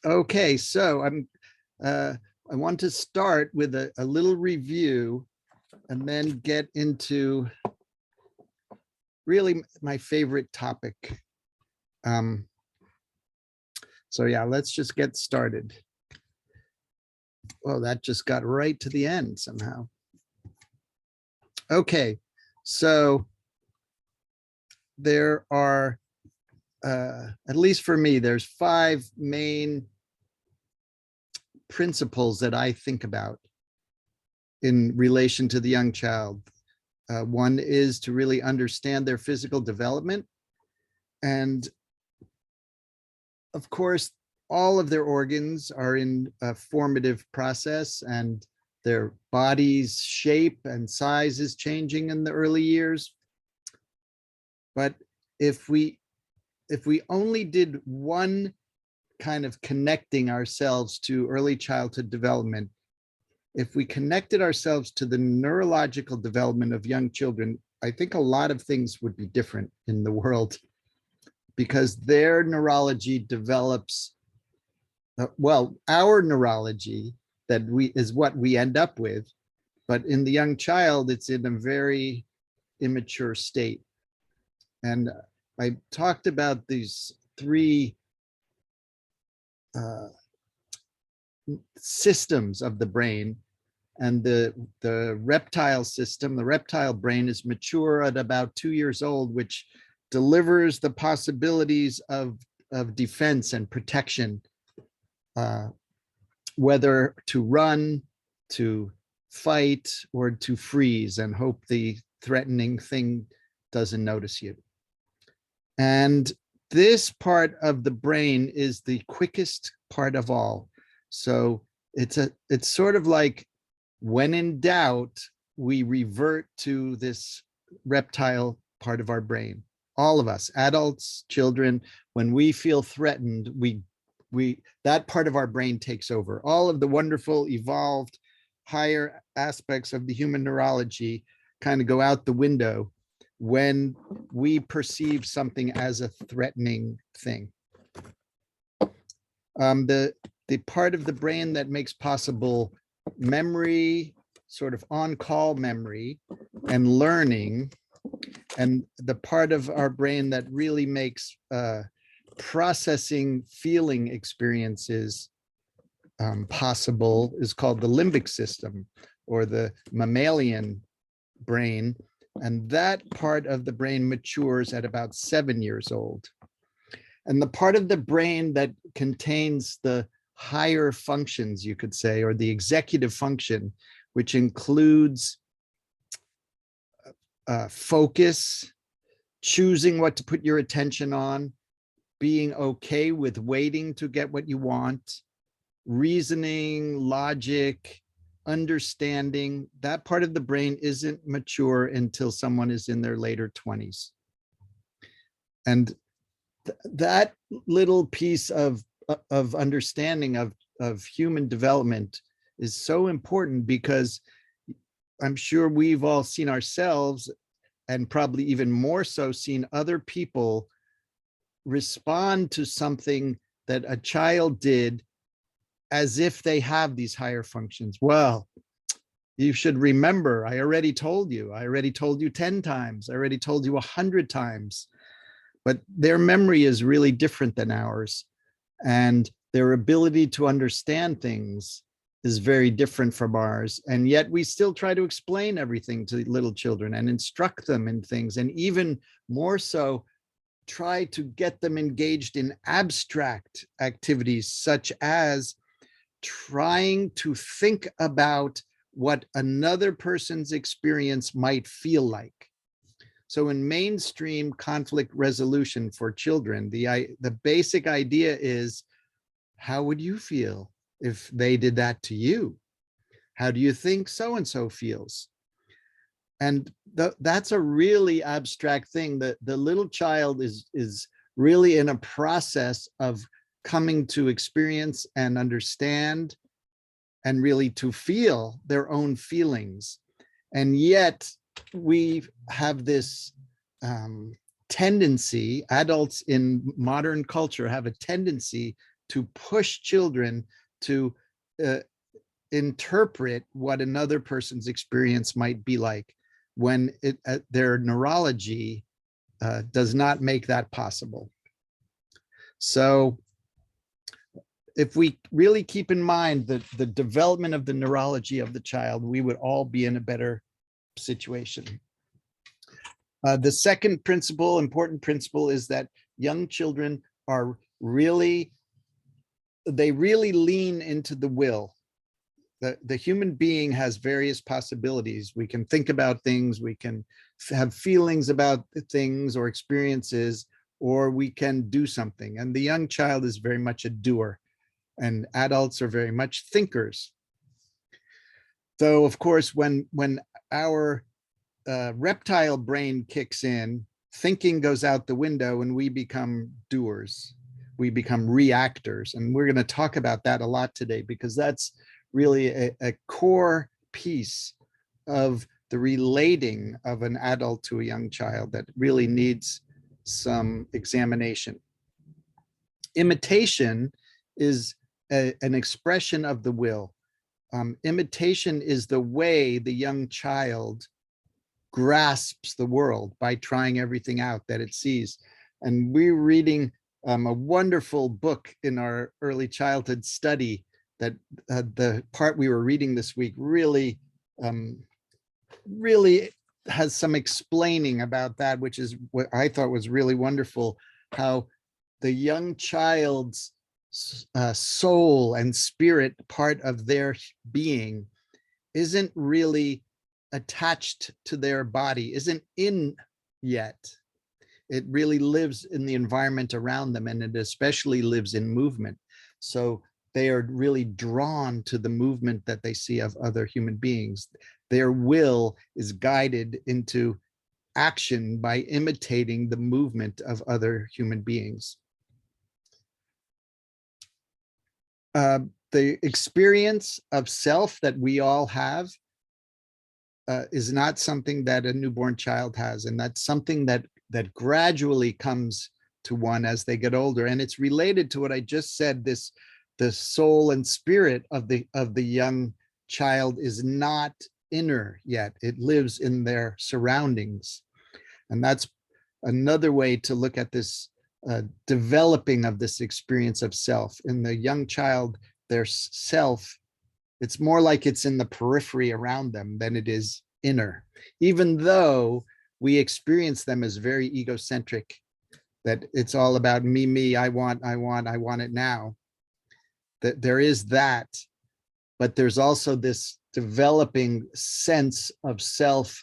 Okay, so I want to start with a little review and then get into really my favorite topic. So yeah, let's just get started. Well, that just got right to the end somehow. Okay, so there are, at least for me, there's 5 main principles that I think about in relation to the young child. One is to really understand their physical development. And of course, all of their organs are in a formative process and their body's shape and size is changing in the early years. But if we only did one kind of connecting ourselves to early childhood development, if we connected ourselves to the neurological development of young children, I think a lot of things would be different in the world, because their neurology develops, well, our neurology that is what we end up with, but in the young child, it's in a very immature state. And I talked about these 3 systems of the brain, and the reptile system, the reptile brain, is mature at about 2 years old, which delivers the possibilities of defense and protection, whether to run, to fight, or to freeze and hope the threatening thing doesn't notice you. And this part of the brain is the quickest part of all. So it's sort of like, when in doubt, we revert to this reptile part of our brain. All of us, adults, children, when we feel threatened, that part of our brain takes over. All of the wonderful, evolved, higher aspects of the human neurology kind of go out the window when we perceive something as a threatening thing. The part of the brain that makes possible memory, sort of on-call memory and learning, and the part of our brain that really makes processing feeling experiences possible is called the limbic system, or the mammalian brain. And that part of the brain matures at about 7 years old. And the part of the brain that contains the higher functions, you could say, or the executive function, which includes focus, choosing what to put your attention on, being okay with waiting to get what you want, reasoning, logic, understanding, that part of the brain isn't mature until someone is in their later 20s. And that little piece of understanding of human development is so important, because I'm sure we've all seen ourselves, and probably even more so seen other people, respond to something that a child did as if they have these higher functions. Well, you should remember, I already told you 10 times, I already told you 100 times. But their memory is really different than ours, and their ability to understand things is very different from ours. And yet we still try to explain everything to little children and instruct them in things, and even more so, try to get them engaged in abstract activities, such as trying to think about what another person's experience might feel like. So in mainstream conflict resolution for children, the basic idea is, how would you feel if they did that to you? How do you think so-and-so feels? And that's a really abstract thing. The little child is really in a process of coming to experience and understand, and really to feel their own feelings. And yet we have this tendency, adults in modern culture have a tendency to push children to interpret what another person's experience might be like when their neurology does not make that possible. So if we really keep in mind the development of the neurology of the child, we would all be in a better situation. The second principle, important principle, is that young children are really, they really lean into the will. The human being has various possibilities. We can think about things, we can have feelings about things or experiences, or we can do something. And the young child is very much a doer, and adults are very much thinkers. So of course, when our reptile brain kicks in, thinking goes out the window and we become doers, we become reactors. And we're going to talk about that a lot today, because that's really a core piece of the relating of an adult to a young child that really needs some examination. Imitation is an expression of the will. Imitation is the way the young child grasps the world, by trying everything out that it sees. And we're reading a wonderful book in our early childhood study that the part we were reading this week really has some explaining about that, which is what I thought was really wonderful, how the young child's soul and spirit, part of their being, isn't really attached to their body, isn't in yet. It really lives in the environment around them, and it especially lives in movement. So they are really drawn to the movement that they see of other human beings. Their will is guided into action by imitating the movement of other human beings. The experience of self that we all have is not something that a newborn child has, and that's something that gradually comes to one as they get older. And it's related to what I just said. The soul and spirit of the young child is not inner yet. It lives in their surroundings, and that's another way to look at this developing of this experience of self. In the young child, their self, it's more like it's in the periphery around them than it is inner, even though we experience them as very egocentric, that it's all about me, I want it now. That there is that, but there's also this developing sense of self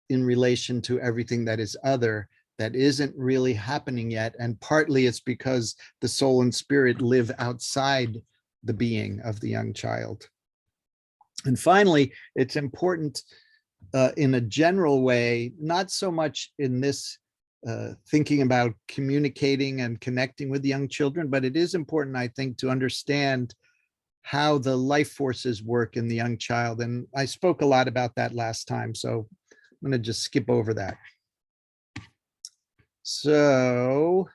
in relation to everything that is other, that isn't really happening yet. And partly it's because the soul and spirit live outside the being of the young child. And finally, it's important in a general way, not so much in this thinking about communicating and connecting with young children, but it is important, I think, to understand how the life forces work in the young child. And I spoke a lot about that last time, so I'm going to just skip over that. So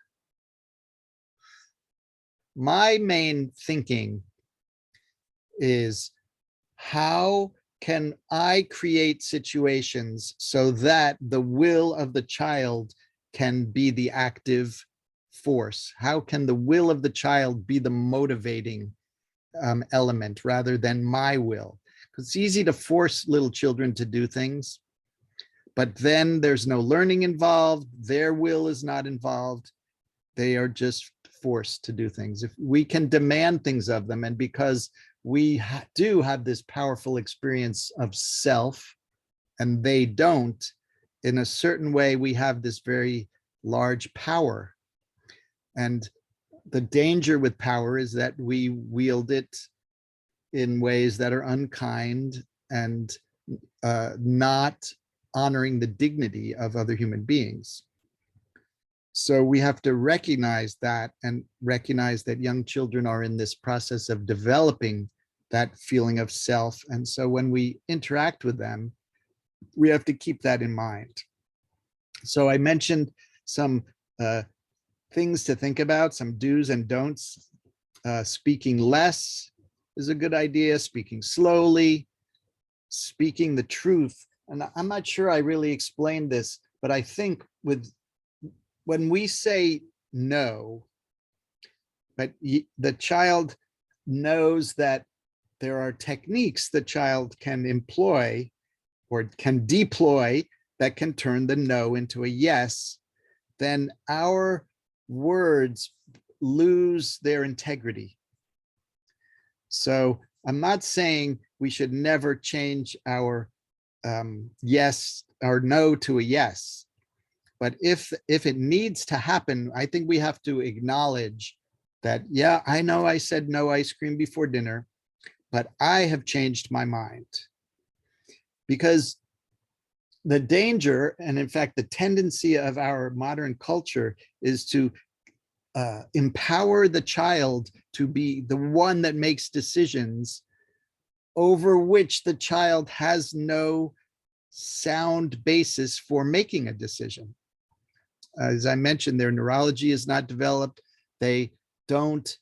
my main thinking is, how can I create situations so that the will of the child can be the active force? How can the will of the child be the motivating element rather than my will? Because it's easy to force little children to do things, but then there's no learning involved. Their will is not involved. They are just forced to do things. If we can demand things of them, and because we do have this powerful experience of self and they don't, in a certain way, we have this very large power. And the danger with power is that we wield it in ways that are unkind and not honoring the dignity of other human beings. So we have to recognize that, and recognize that young children are in this process of developing that feeling of self. And so when we interact with them, we have to keep that in mind. So I mentioned some things to think about, some do's and don'ts Speaking less is a good idea, speaking slowly, speaking the truth. And I'm not sure I really explained this, but I think when we say no, but the child knows that there are techniques the child can employ or can deploy that can turn the no into a yes, then our words lose their integrity. So I'm not saying we should never change our yes or no to a yes. But if it needs to happen, I think we have to acknowledge that, yeah, I know I said no ice cream before dinner, but I have changed my mind. Because the danger, and in fact, the tendency of our modern culture is to empower the child to be the one that makes decisions over which the child has no sound basis for making a decision. As I mentioned, their neurology is not developed. They don't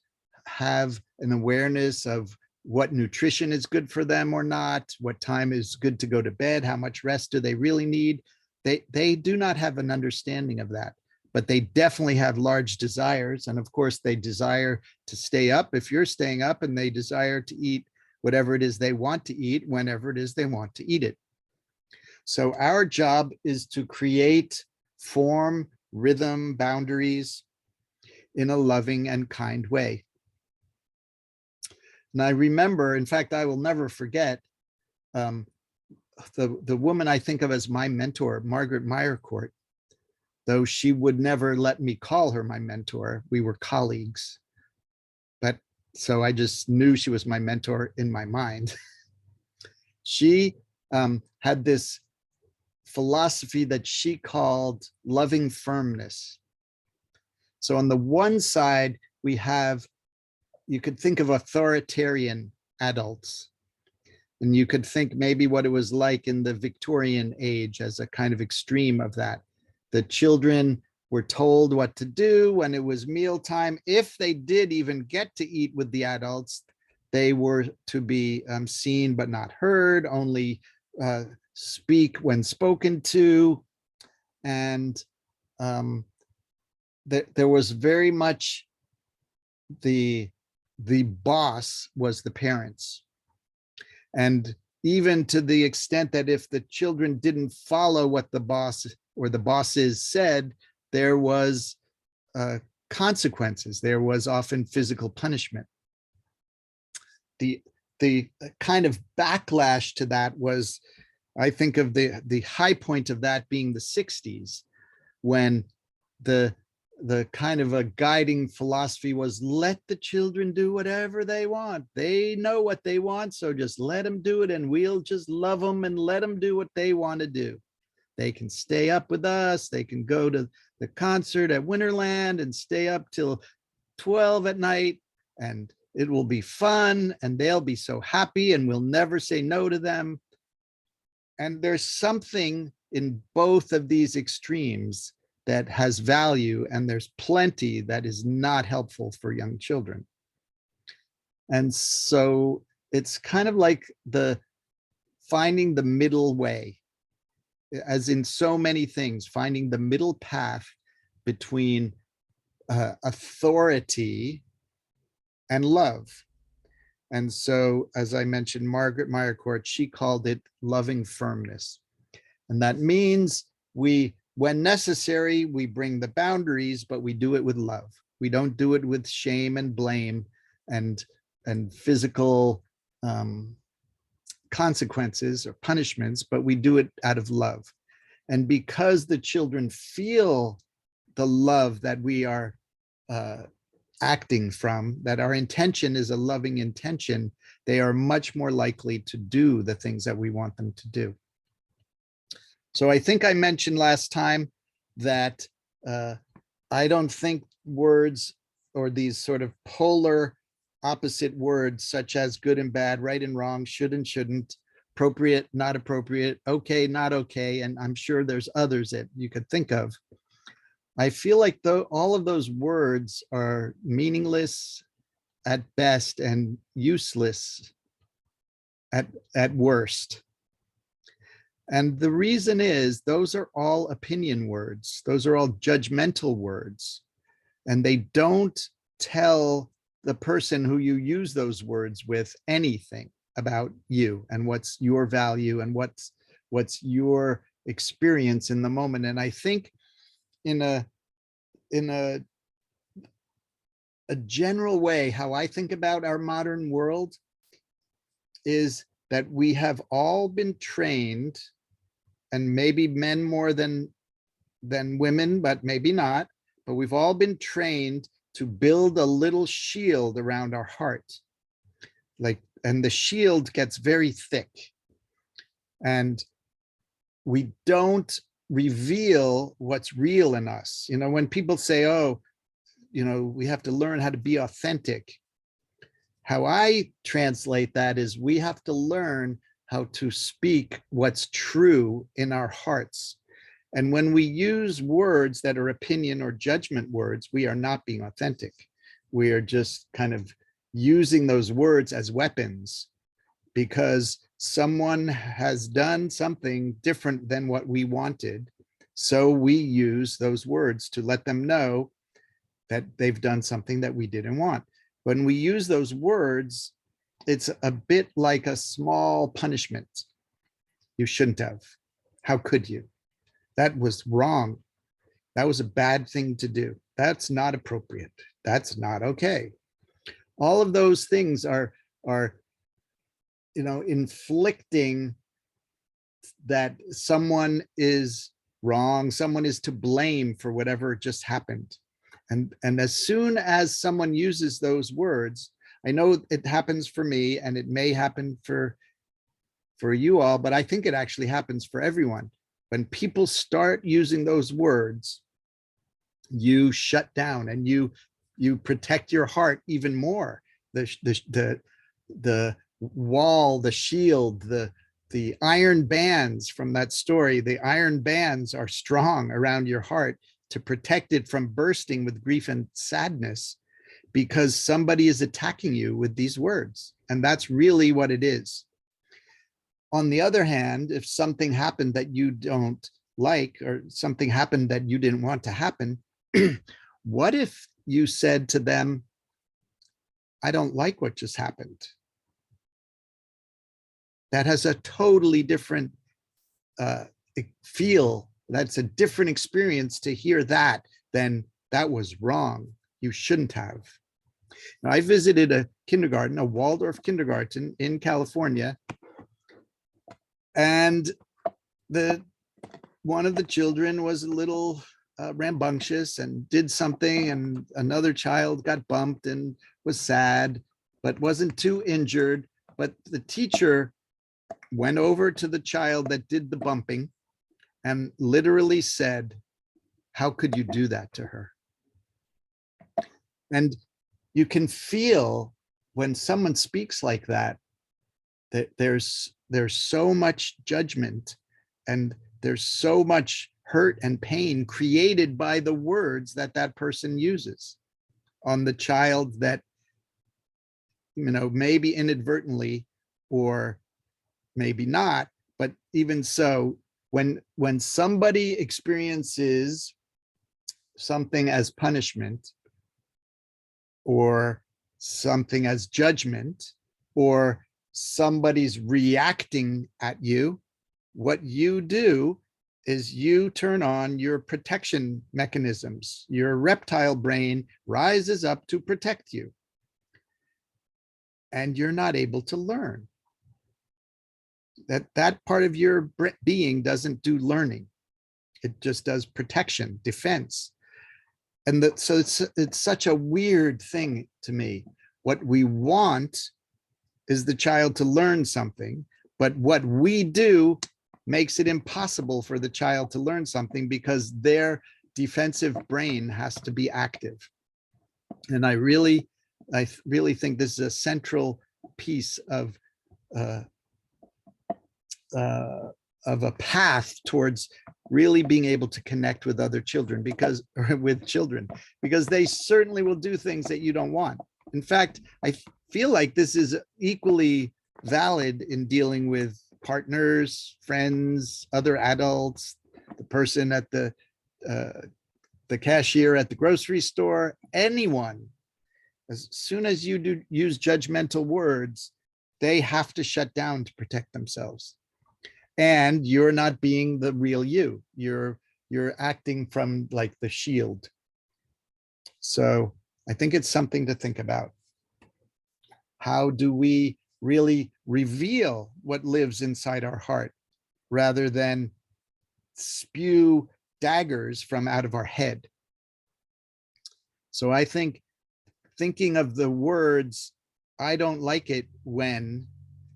have an awareness of what nutrition is good for them or not, what time is good to go to bed, how much rest do they really need. They do not have an understanding of that, but they definitely have large desires. And of course, they desire to stay up if you're staying up, and they desire to eat whatever it is they want to eat whenever it is they want to eat it. So our job is to create form, rhythm, boundaries in a loving and kind way. And I remember, in fact, I will never forget the woman I think of as my mentor, Margaret Meyercourt, though she would never let me call her my mentor. We were colleagues. But so I just knew she was my mentor in my mind. She had this philosophy that she called loving firmness. So on the one side, we have, you could think of authoritarian adults, and you could think maybe what it was like in the Victorian age as a kind of extreme of that. The children were told what to do when it was mealtime. If they did even get to eat with the adults, they were to be seen but not heard, only speak when spoken to. And there was very much the boss was the parents. And even to the extent that if the children didn't follow what the boss or the bosses said, there was consequences. There was often physical punishment. The kind of backlash to that was, I think of the high point of that being the 60s, when the kind of a guiding philosophy was, let the children do whatever they want. They know what they want, so just let them do it, and we'll just love them and let them do what they want to do. They can stay up with us. They can go to the concert at Winterland and stay up till 12 at night, and it will be fun, and they'll be so happy, and we'll never say no to them. And there's something in both of these extremes that has value, and there's plenty that is not helpful for young children. And so it's kind of like finding the middle way, as in so many things, finding the middle path between authority and love. And so, as I mentioned, Margaret Meyercourt, she called it loving firmness. And that means when necessary, we bring the boundaries, but we do it with love. We don't do it with shame and blame and physical consequences or punishments, but we do it out of love. And because the children feel the love that we are acting from, that our intention is a loving intention, they are much more likely to do the things that we want them to do. So I think I mentioned last time that I don't think words, or these sort of polar opposite words such as good and bad, right and wrong, should and shouldn't, appropriate, not appropriate, okay, not okay, and I'm sure there's others that you could think of. I feel like all of those words are meaningless at best and useless at worst. And the reason is those are all opinion words. Those are all judgmental words. And they don't tell the person who you use those words with anything about you and what's your value and what's your experience in the moment. And I think in a general way, how I think about our modern world is that we have all been trained, and maybe men more than women, but maybe not, but we've all been trained to build a little shield around our heart. And the shield gets very thick. And we don't reveal what's real in us. You know, when people say, oh, you know, we have to learn how to be authentic. How I translate that is we have to learn how to speak what's true in our hearts. And when we use words that are opinion or judgment words, we are not being authentic. We are just kind of using those words as weapons because someone has done something different than what we wanted. So we use those words to let them know that they've done something that we didn't want. When we use those words, it's a bit like a small punishment. You shouldn't have. How could you? That was wrong. That was a bad thing to do. That's not appropriate. That's not okay. All of those things are inflicting that someone is wrong, someone is to blame for whatever just happened. And as soon as someone uses those words, I know it happens for me and it may happen for you all, but I think it actually happens for everyone. When people start using those words, you shut down and you protect your heart even more. The wall, the shield, the iron bands from that story, the iron bands are strong around your heart to protect it from bursting with grief and sadness because somebody is attacking you with these words. And that's really what it is. On the other hand, if something happened that you don't like or something happened that you didn't want to happen, what if you said to them, I don't like what just happened? That has a totally different feel. That's a different experience to hear that than that was wrong. You shouldn't have. Now, I visited a kindergarten, a Waldorf kindergarten in California, and one of the children was a little rambunctious and did something, and another child got bumped and was sad, but wasn't too injured. But the teacher went over to the child that did the bumping and literally said, how could you do that to her? And you can feel when someone speaks like that, that there's so much judgment and there's so much hurt and pain created by the words that that person uses on the child that, maybe inadvertently or maybe not, but even so, when somebody experiences something as punishment or something as judgment, or somebody's reacting at you, what you do is you turn on your protection mechanisms. Your reptile brain rises up to protect you. And you're not able to learn. That part of your being doesn't do learning. It just does protection, defense. And so it's such a weird thing to me. What we want is the child to learn something, but what we do makes it impossible for the child to learn something because their defensive brain has to be active. And I really think this is a central piece of a path towards really being able to connect with other children because they certainly will do things that you don't want. In fact, I feel like this is equally valid in dealing with partners, friends, other adults, the person at uh, the cashier at the grocery store, anyone. As soon as you do use judgmental words, they have to shut down to protect themselves. And you're not being the real you. You're acting from like the shield. So I think it's something to think about. How do we really reveal what lives inside our heart rather than spew daggers from out of our head? So I think thinking of the words, I don't like it when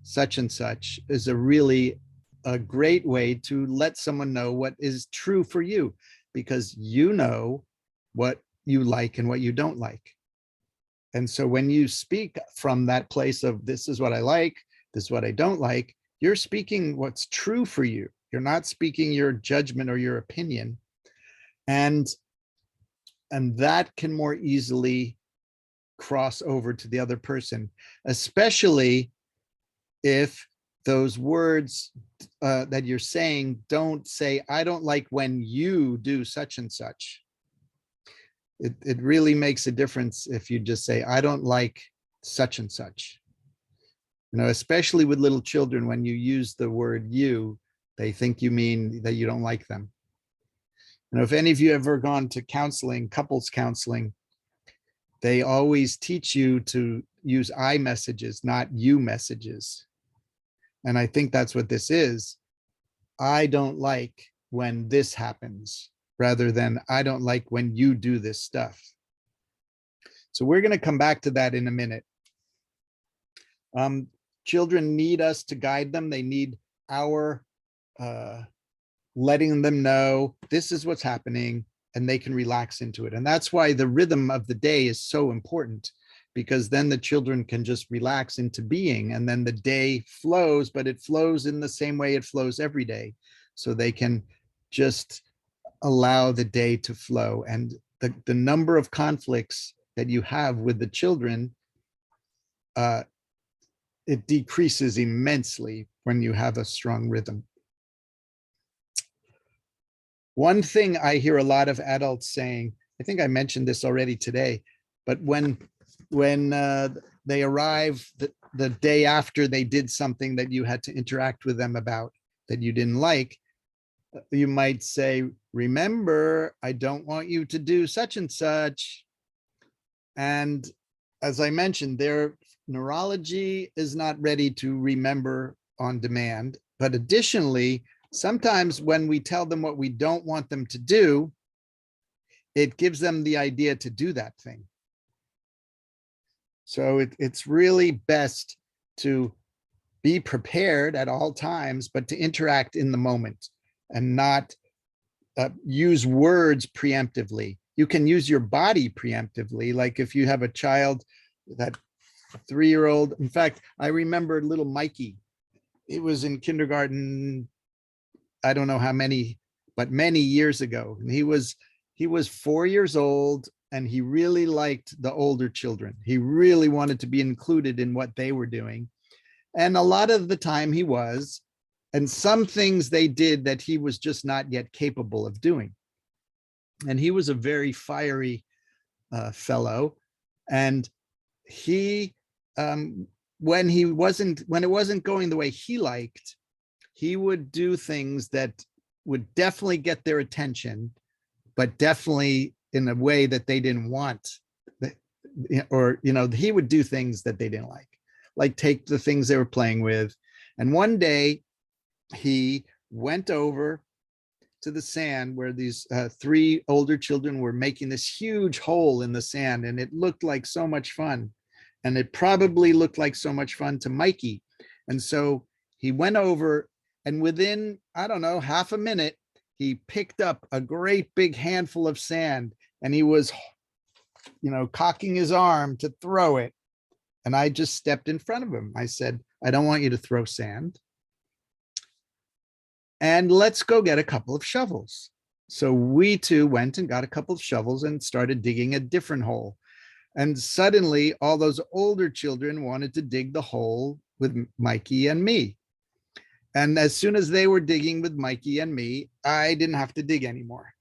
such and such, is a great way to let someone know what is true for you, because you know what you like and what you don't like. And so when you speak from that place of this is what I like, this is what I don't like, you're speaking what's true for you. You're not speaking your judgment or your opinion. And that can more easily cross over to the other person, especially if those words that you're saying don't say, I don't like when you do such and such. It really makes a difference if you just say, I don't like such and such. You know, especially with little children, when you use the word you, they think you mean that you don't like them. You know, if any of you ever gone to counseling, couples counseling, they always teach you to use I messages, not you messages. And I think that's what this is. I don't like when this happens, rather than I don't like when you do this stuff. So we're going to come back to that in a minute. Children need us to guide them. They need our letting them know this is what's happening, and they can relax into it. And that's why the rhythm of the day is so important, because then the children can just relax into being, and then the day flows, but it flows in the same way it flows every day. So they can just allow the day to flow. And the number of conflicts that you have with the children, it decreases immensely when you have a strong rhythm. One thing I hear a lot of adults saying, I think I mentioned this already today, but when they arrive the day after they did something that you had to interact with them about that you didn't like, you might say, remember, I don't want you to do such and such. And as I mentioned, their neurology is not ready to remember on demand. But additionally, sometimes when we tell them what we don't want them to do, it gives them the idea to do that thing. So it's really best to be prepared at all times, but to interact in the moment and not use words preemptively. You can use your body preemptively. Like if you have a child, that 3-year-old, in fact, I remember little Mikey. He was in kindergarten, I don't know how many, but many years ago. And he was 4 years old, and he really liked the older children. He really wanted to be included in what they were doing. And a lot of the time he was, and some things they did that he was just not yet capable of doing. And he was a very fiery fellow. And he, when it wasn't going the way he liked, he would do things that would definitely get their attention, but definitely in a way that they didn't want. Or, you know, he would do things that they didn't like take the things they were playing with. And one day he went over to the sand where these 3 older children were making this huge hole in the sand, and it looked like so much fun. And it probably looked like so much fun to Mikey. And so he went over, and within, I don't know, half a minute, he picked up a great big handful of sand, and he was, you know, cocking his arm to throw it. And I just stepped in front of him. I said, I don't want you to throw sand. And let's go get a couple of shovels. So we two went and got a couple of shovels and started digging a different hole. And suddenly all those older children wanted to dig the hole with Mikey and me. And as soon as they were digging with Mikey and me, I didn't have to dig anymore.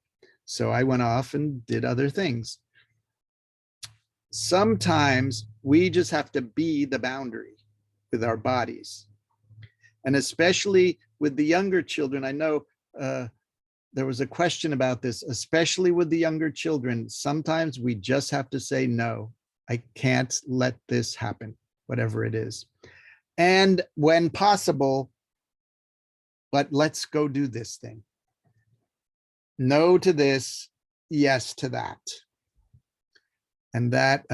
So I went off and did other things. Sometimes we just have to be the boundary with our bodies. And especially with the younger children, I know there was a question about this, especially with the younger children. Sometimes we just have to say, no, I can't let this happen, whatever it is. And when possible, but let's go do this thing. No to this, yes to that. And that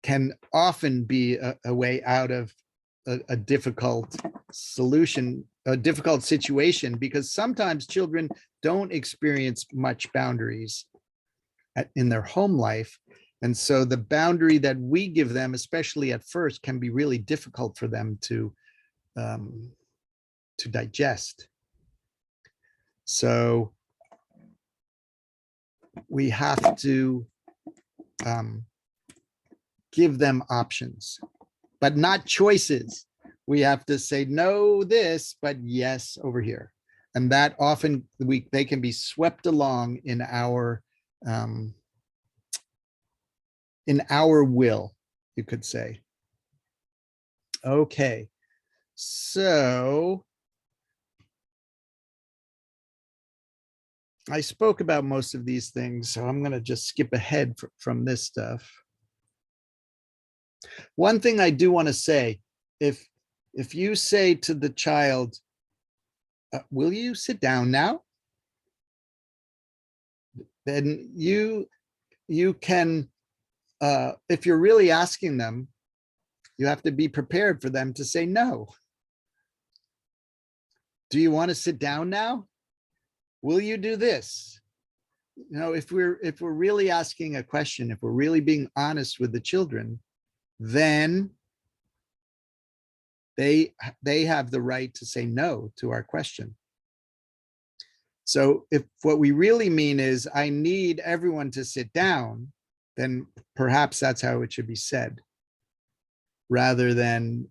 can often be a way out of a difficult solution, a difficult situation, because sometimes children don't experience much boundaries in their home life. And so the boundary that we give them, especially at first, can be really difficult for them to digest. So we have to give them options, but not choices. We have to say no this, but yes over here. And that often they can be swept along in our will, you could say. Okay, so I spoke about most of these things, so I'm going to just skip ahead from this stuff. One thing I do want to say, if you say to the child, will you sit down now? Then you can, if you're really asking them, you have to be prepared for them to say no. Do you want to sit down now? Will you do this? You know, if we're really asking a question, if we're really being honest with the children, then they have the right to say no to our question. So if what we really mean is, I need everyone to sit down, then perhaps that's how it should be said, rather than,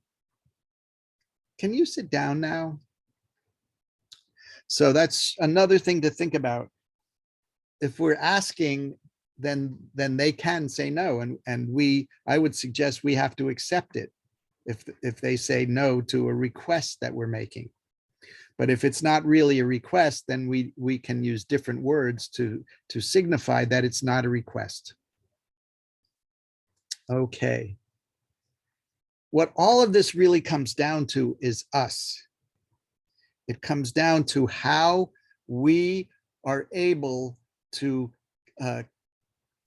can you sit down now? So that's another thing to think about. If we're asking, then they can say no, and I would suggest we have to accept it if they say no to a request that we're making. But if it's not really a request, then we can use different words to signify that it's not a request. Okay. What all of this really comes down to is us. It comes down to how we are able to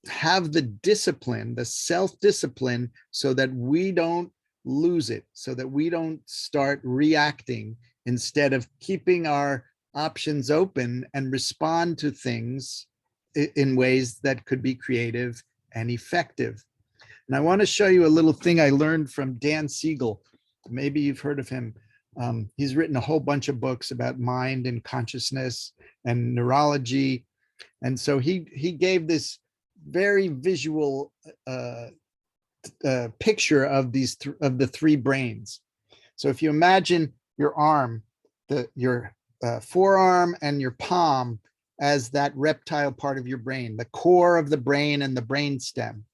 have the discipline, the self-discipline, so that we don't lose it, so that we don't start reacting instead of keeping our options open and respond to things in ways that could be creative and effective. And I want to show you a little thing I learned from Dan Siegel. Maybe you've heard of him. He's written a whole bunch of books about mind and consciousness and neurology. And so he gave this very visual picture of the three brains. So if you imagine your arm, your forearm and your palm as that reptile part of your brain, the core of the brain and the brain stem.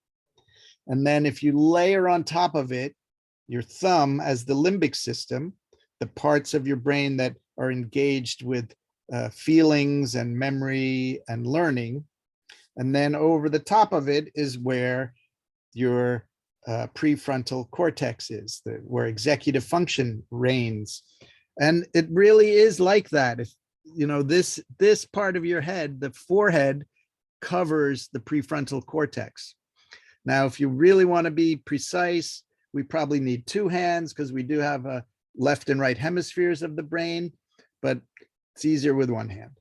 And then if you layer on top of it your thumb as the limbic system, the parts of your brain that are engaged with feelings and memory and learning. And then over the top of it is where your prefrontal cortex is, where executive function reigns. And it really is like that. If you know, this part of your head, the forehead, covers the prefrontal cortex. Now, if you really want to be precise, we probably need two hands because we do have a left and right hemispheres of the brain, but it's easier with one hand.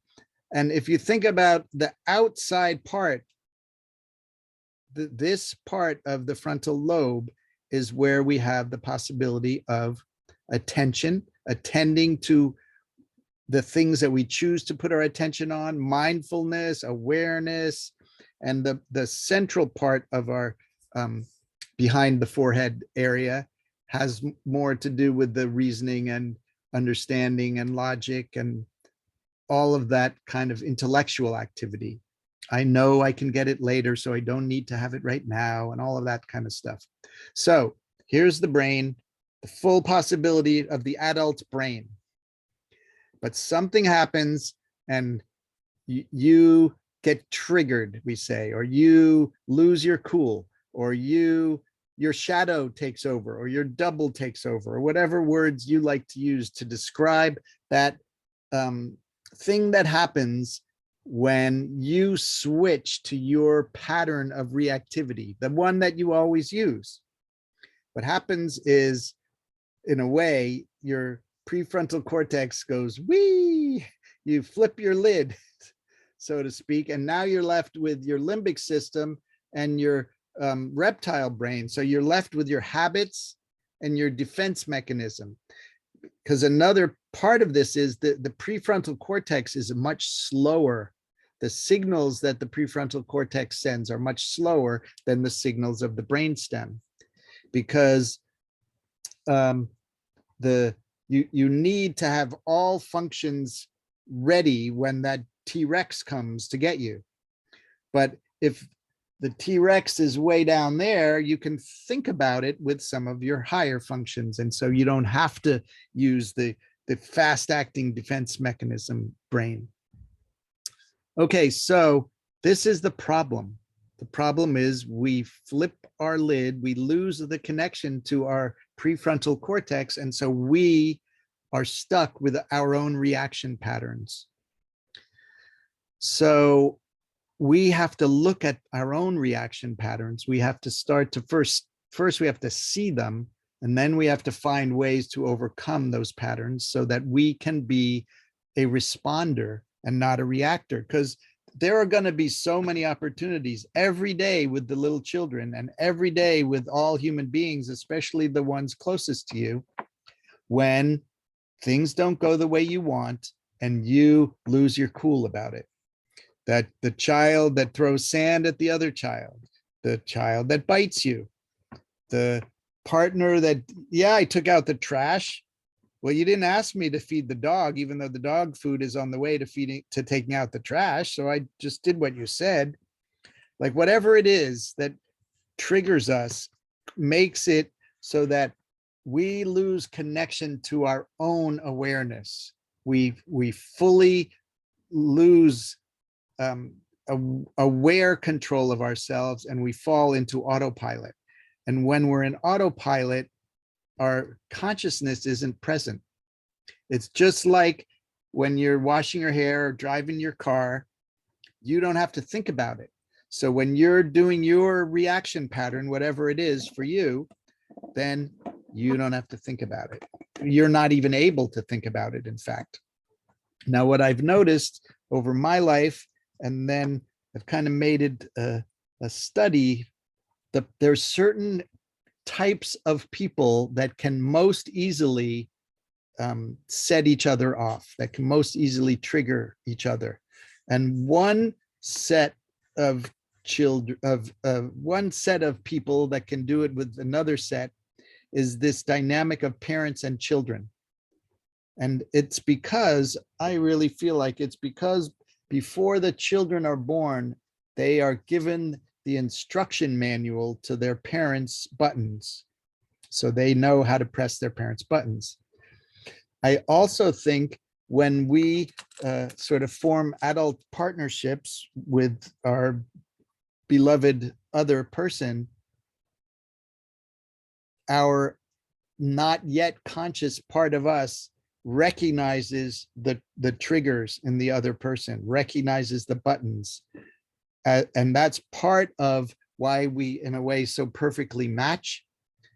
And if you think about the outside part, this part of the frontal lobe is where we have the possibility of attention, attending to the things that we choose to put our attention on, mindfulness, awareness, And the central part of our behind the forehead area has more to do with the reasoning and understanding and logic and all of that kind of intellectual activity. I know I can get it later, so I don't need to have it right now, and all of that kind of stuff. So here's the brain, the full possibility of the adult brain. But something happens and you get triggered, we say, or you lose your cool, or your shadow takes over, or your double takes over, or whatever words you like to use to describe that thing that happens when you switch to your pattern of reactivity, the one that you always use. What happens is, in a way, your prefrontal cortex goes, wee, you flip your lid, so to speak, and now you're left with your limbic system and your reptile brain. So you're left with your habits and your defense mechanism. Because another part of this is that the prefrontal cortex is much slower. The signals that the prefrontal cortex sends are much slower than the signals of the brainstem, because you need to have all functions ready when that T-Rex comes to get you. But if the T-Rex is way down there, you can think about it with some of your higher functions. And so you don't have to use the fast-acting defense mechanism brain. Okay, so this is the problem. The problem is we flip our lid, we lose the connection to our prefrontal cortex, and so we are stuck with our own reaction patterns. So we have to look at our own reaction patterns. We have to start to first we have to see them, and then we have to find ways to overcome those patterns so that we can be a responder and not a reactor. Because there are going to be so many opportunities every day with the little children and every day with all human beings, especially the ones closest to you, when things don't go the way you want and you lose your cool about it. That the child that throws sand at the other child, the child that bites you, the partner that, yeah, I took out the trash. Well, you didn't ask me to feed the dog, even though the dog food is on the way to taking out the trash. So I just did what you said. Like whatever it is that triggers us makes it so that we lose connection to our own awareness. We fully lose aware control of ourselves, and we fall into autopilot. And when we're in autopilot, our consciousness isn't present. It's just like when you're washing your hair or driving your car, you don't have to think about it. So when you're doing your reaction pattern, whatever it is for you, then you don't have to think about it. You're not even able to think about it, in fact. Now, what I've noticed over my life, and then I've kind of made it a study, that there's certain types of people that can most easily set each other off, that can most easily trigger each other. And one set of children, one set of people that can do it with another set is this dynamic of parents and children. And it's because, I really feel like it's because before the children are born, they are given the instruction manual to their parents' buttons. So they know how to press their parents' buttons. I also think when we sort of form adult partnerships with our beloved other person, our not yet conscious part of us recognizes the triggers in the other person, recognizes the buttons. And that's part of why we, in a way, so perfectly match,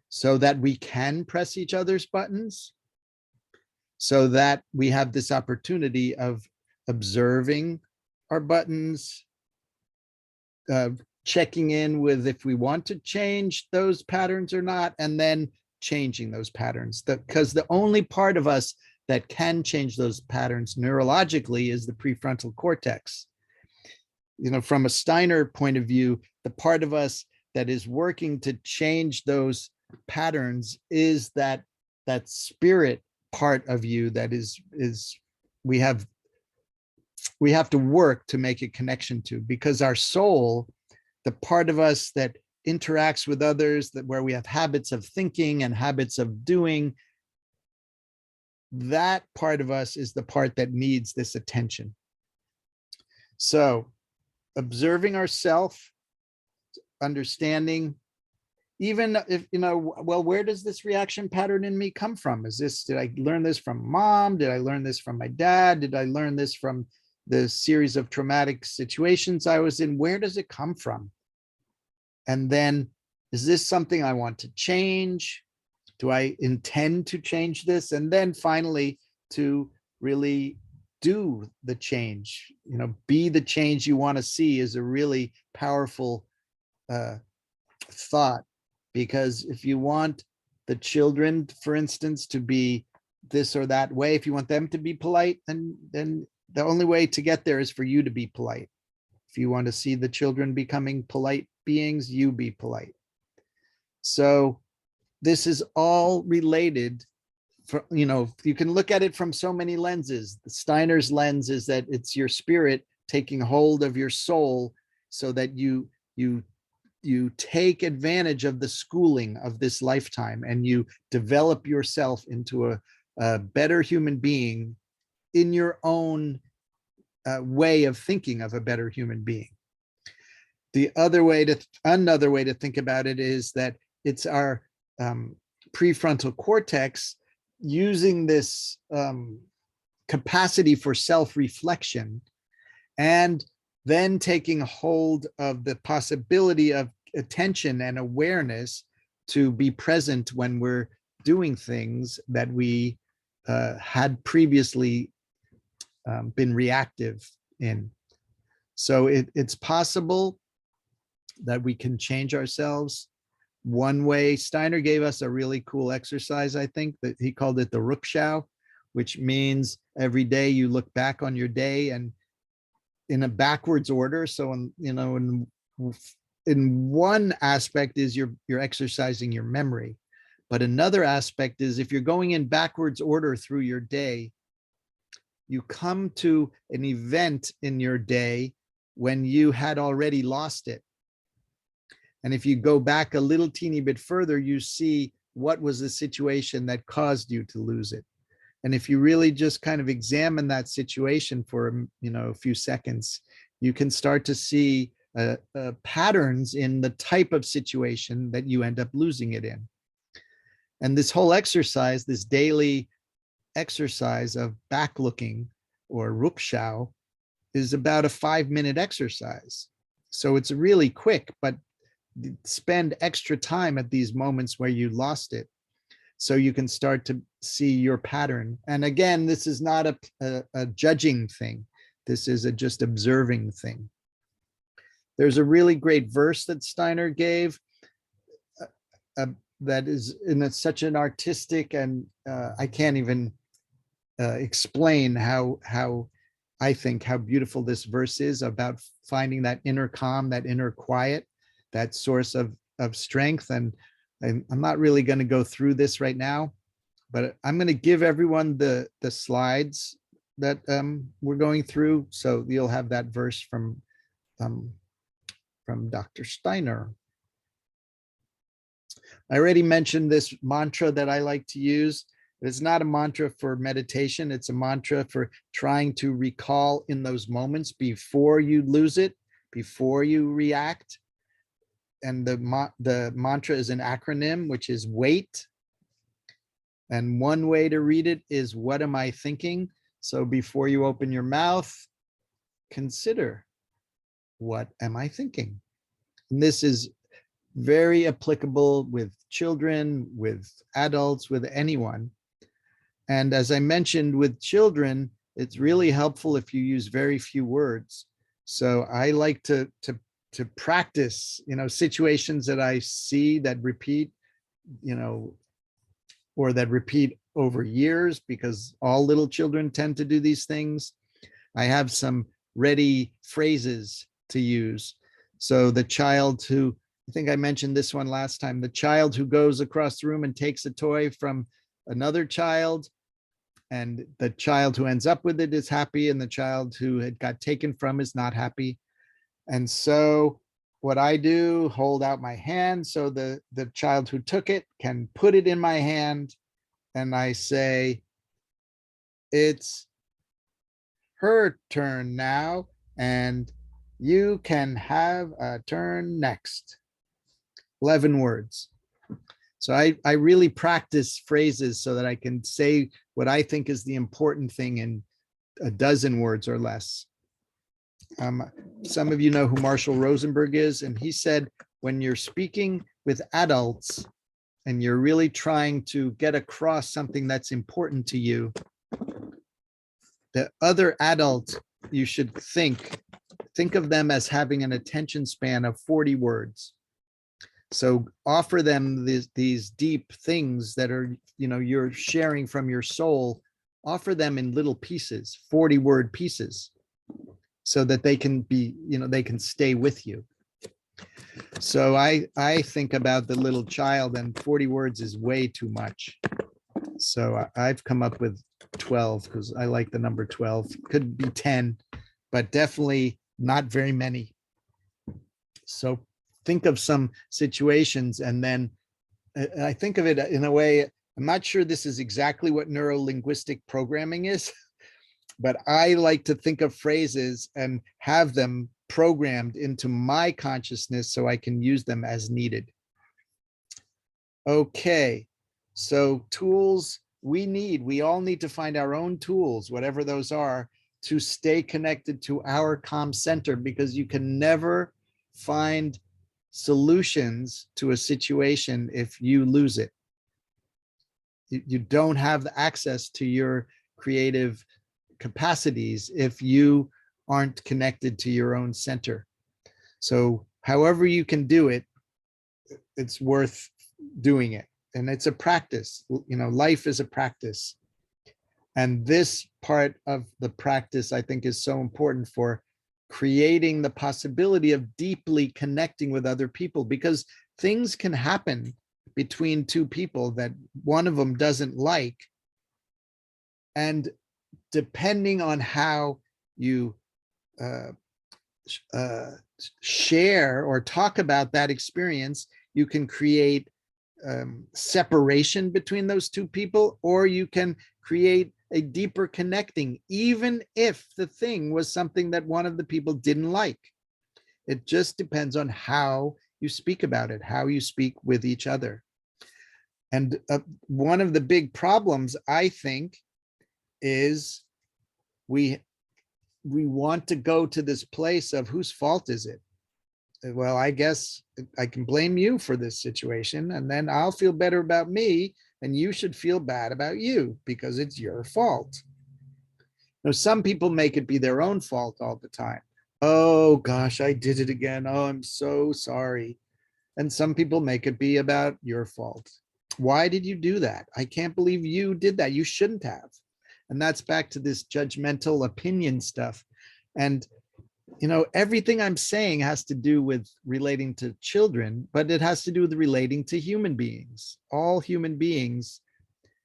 so that we can press each other's buttons, so that we have this opportunity of observing our buttons, checking in with if we want to change those patterns or not, and then changing those patterns. Because the only part of us that can change those patterns neurologically is the prefrontal cortex. from a Steiner point of view, the part of us that is working to change those patterns is that spirit part of you that is we have to work to make a connection to, because our soul, the part of us that interacts with others, that where we have habits of thinking and habits of doing, that part of us is the part that needs this attention. So observing ourself, understanding, even if, well, where does this reaction pattern in me come from? Did I learn this from mom? Did I learn this from my dad? Did I learn this from the series of traumatic situations I was in? Where does it come from? And then, is this something I want to change? Do I intend to change this? And then finally, to really do the change, be the change you want to see, is a really powerful thought. Because if you want the children, for instance, to be this or that way, if you want them to be polite, then the only way to get there is for you to be polite. If you want to see the children becoming polite beings, you be polite. So this is all related. You can look at it from so many lenses. The Steiner's lens is that it's your spirit taking hold of your soul, so that you take advantage of the schooling of this lifetime, and you develop yourself into a better human being in your own way of thinking of a better human being. Another way to think about it is that it's our prefrontal cortex using this capacity for self-reflection, and then taking hold of the possibility of attention and awareness to be present when we're doing things that we had previously been reactive in. So it's possible that we can change ourselves. One way, Steiner gave us a really cool exercise, I think, that he called it the Rückschau, which means every day you look back on your day and in a backwards order. So in one aspect is you're exercising your memory, but another aspect is if you're going in backwards order through your day, you come to an event in your day when you had already lost it. And if you go back a little teeny bit further, you see what was the situation that caused you to lose it. And if you really just kind of examine that situation for a few seconds, you can start to see patterns in the type of situation that you end up losing it in. And this whole exercise, this daily exercise of back looking, or Rückschau, is about a 5-minute exercise. So it's really quick, but spend extra time at these moments where you lost it, so you can start to see your pattern. And again, this is not a judging thing. This is a just observing thing. There's a really great verse that Steiner gave that is in such an artistic, and I can't even explain how I think how beautiful this verse is, about finding that inner calm, that inner quiet, that source of strength. And I'm not really going to go through this right now, but I'm going to give everyone the slides that we're going through, so you'll have that verse from Dr. Steiner. I already mentioned this mantra that I like to use. It's not a mantra for meditation. It's a mantra for trying to recall in those moments before you lose it, before you react. And the mantra is an acronym, which is WAIT. And one way to read it is, what am I thinking? So before you open your mouth, consider, what am I thinking? And this is very applicable with children, with adults, with anyone. And as I mentioned, with children, it's really helpful if you use very few words. So I like to practice, situations that I see that repeat, or that repeat over years, because all little children tend to do these things. I have some ready phrases to use. So the child who, I think I mentioned this one last time, the child who goes across the room and takes a toy from another child, and the child who ends up with it is happy, and the child who had got taken from is not happy. And so what I do, hold out my hand so the child who took it can put it in my hand, and I say, it's her turn now, and you can have a turn next. 11 words. So I really practice phrases so that I can say what I think is the important thing in a dozen words or less. Some of you know who Marshall Rosenberg is, and he said, when you're speaking with adults and you're really trying to get across something that's important to you, the other adult, you should think of them as having an attention span of 40 words. So offer them these deep things that are, you're sharing from your soul. Offer them in little pieces, 40-word pieces, so that they can be, they can stay with you. So I think about the little child, and 40 words is way too much. So I've come up with 12 because I like the number 12. Could be 10, but definitely not very many. So think of some situations, and then I think of it in a way, I'm not sure this is exactly what neuro-linguistic programming is, but I like to think of phrases and have them programmed into my consciousness so I can use them as needed. Okay, so tools we all need to find our own tools, whatever those are, to stay connected to our calm center, because you can never find solutions to a situation if you lose it. You don't have the access to your creative capacities if you aren't connected to your own center. So however you can do it, it's worth doing it. And it's a practice. Life is a practice. And this part of the practice, I think, is so important for creating the possibility of deeply connecting with other people, because things can happen between two people that one of them doesn't like. And depending on how you share or talk about that experience, you can create separation between those two people, or you can create a deeper connecting, even if the thing was something that one of the people didn't like. It just depends on how you speak about it, how you speak with each other. And one of the big problems, I think, is we want to go to this place of whose fault is it? Well, I guess I can blame you for this situation, and then I'll feel better about me, and you should feel bad about you because it's your fault. Now, some people make it be their own fault all the time. Oh gosh, I did it again. Oh, I'm so sorry. And some people make it be about your fault. Why did you do that? I can't believe you did that. You shouldn't have. And that's back to this judgmental opinion stuff. And everything I'm saying has to do with relating to children, but it has to do with relating to human beings. All human beings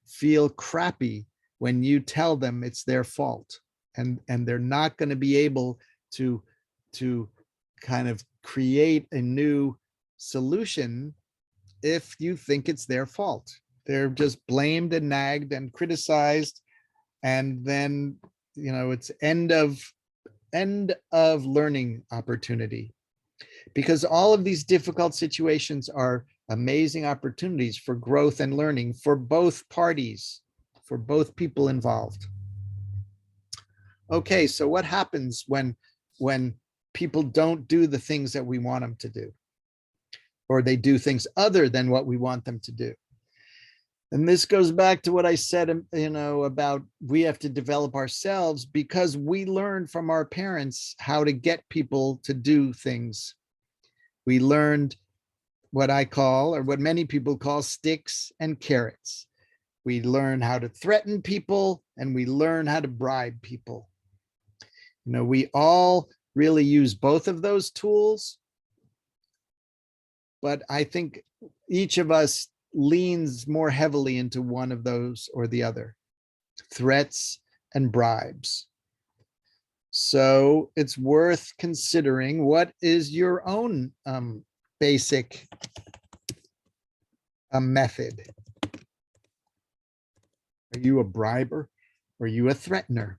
feel crappy when you tell them it's their fault, and they're not going to be able to kind of create a new solution if you think it's their fault. They're just blamed and nagged and criticized, and then it's end of learning opportunity, because all of these difficult situations are amazing opportunities for growth and learning for both parties, for both people involved. Okay, so what happens when people don't do the things that we want them to do, or they do things other than what we want them to do? And this goes back to what I said, about we have to develop ourselves, because we learned from our parents how to get people to do things. We learned what I call, or what many people call, sticks and carrots. We learn how to threaten people, and we learn how to bribe people. We all really use both of those tools. But I think each of us leans more heavily into one of those or the other, threats and bribes. So it's worth considering, what is your own basic method? Are you a briber? Or are you a threatener?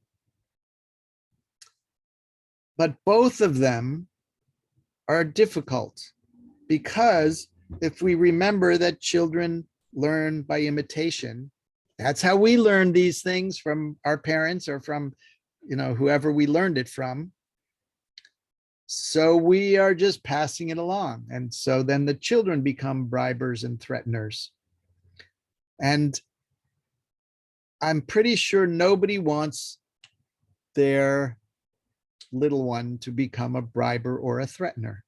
But both of them are difficult, because if we remember that children learn by imitation, that's how we learn these things, from our parents or from, whoever we learned it from. So we are just passing it along. And so then the children become bribers and threateners. And I'm pretty sure nobody wants their little one to become a briber or a threatener.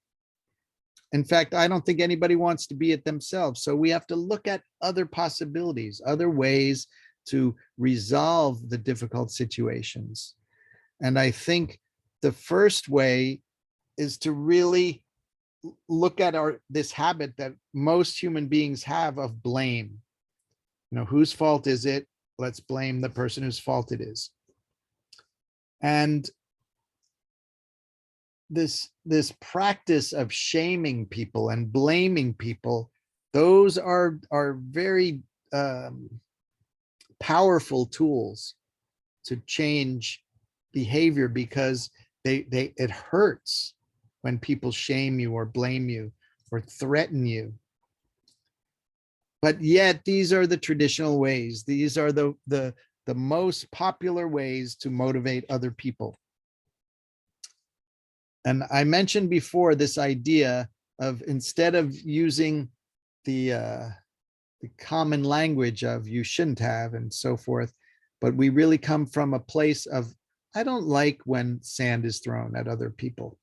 In fact, I don't think anybody wants to be it themselves. So we have to look at other possibilities, other ways to resolve the difficult situations. And I think the first way is to really look at this habit that most human beings have of blame. Whose fault is it? Let's blame the person whose fault it is. And this practice of shaming people and blaming people, those are very powerful tools to change behavior, because it hurts when people shame you or blame you or threaten you. But yet these are the traditional ways. These are the most popular ways to motivate other people. And I mentioned before this idea of, instead of using the common language of "you shouldn't have" and so forth, but we really come from a place of, I don't like when sand is thrown at other people.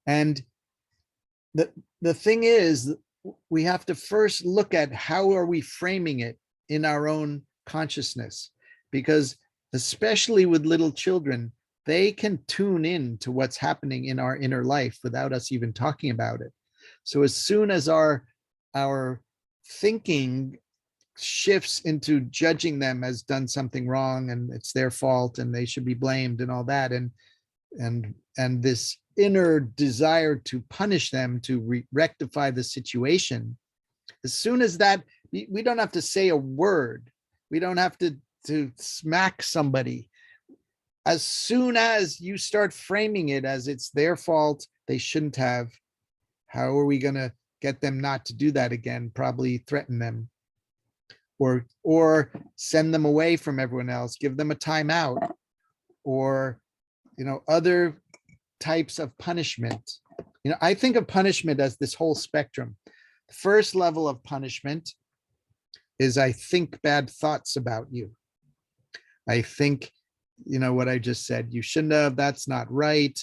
And the thing is, we have to first look at how are we framing it in our own consciousness, because especially with little children, they can tune in to what's happening in our inner life without us even talking about it. So as soon as our thinking shifts into judging them as done something wrong and it's their fault and they should be blamed and all that, and this inner desire to punish them, to rectify the situation, as soon as that, we don't have to say a word, we don't have to smack somebody. As soon as you start framing it as it's their fault, they shouldn't have, how are we going to get them not to do that again? Probably threaten them, or send them away from everyone else, give them a timeout, or other types of punishment. I think of punishment as this whole spectrum. The first level of punishment is, I think bad thoughts about you. I think, what I just said, you shouldn't have, that's not right,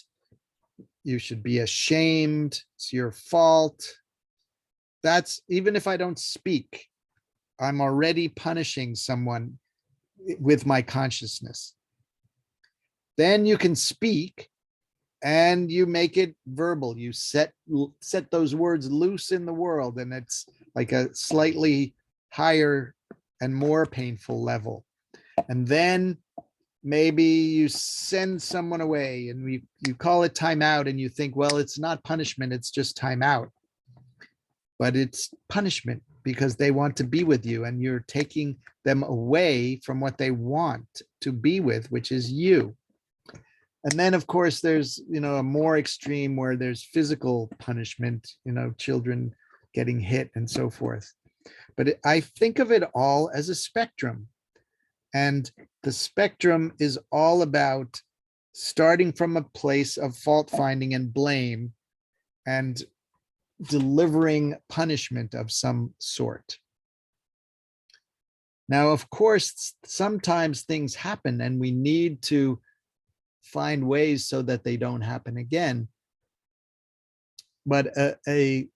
you should be ashamed, it's your fault. That's, even if I don't speak, I'm already punishing someone with my consciousness. Then you can speak, and you make it verbal. You set those words loose in the world, and it's like a slightly higher and more painful level. And then maybe you send someone away, and you call it timeout, and you think, well, it's not punishment, it's just timeout. But it's punishment because they want to be with you, and you're taking them away from what they want to be with, which is you. And then, of course, there's, a more extreme where there's physical punishment, children getting hit and so forth. But I think of it all as a spectrum. And the spectrum is all about starting from a place of fault finding and blame, and delivering punishment of some sort. Now, of course, sometimes things happen and we need to find ways so that they don't happen again. But a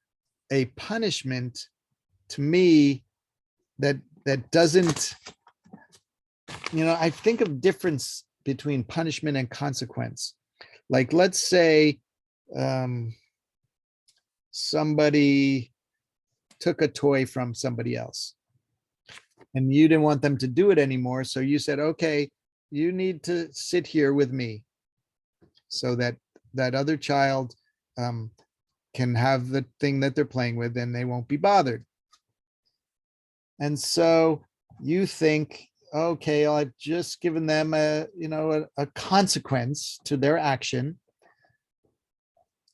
punishment, to me, that doesn't, I think of difference between punishment and consequence. Like, let's say somebody took a toy from somebody else and you didn't want them to do it anymore. So you said, okay, you need to sit here with me so that that other child can have the thing that they're playing with and they won't be bothered. And so you think, okay, I've just given them a consequence to their action.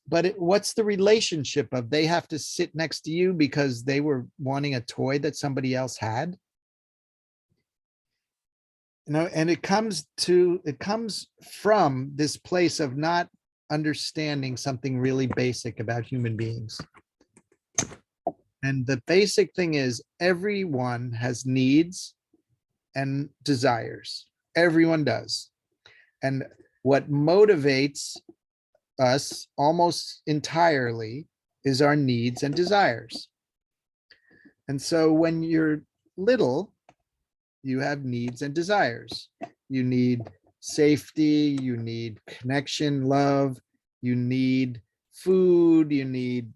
But what's the relationship of they have to sit next to you because they were wanting a toy that somebody else had? And it comes from this place of not understanding something really basic about human beings. And the basic thing is everyone has needs and desires. Everyone does. And what motivates us almost entirely is our needs and desires. And so when you're little, you have needs and desires. You need safety, you need connection, love, you need food, you need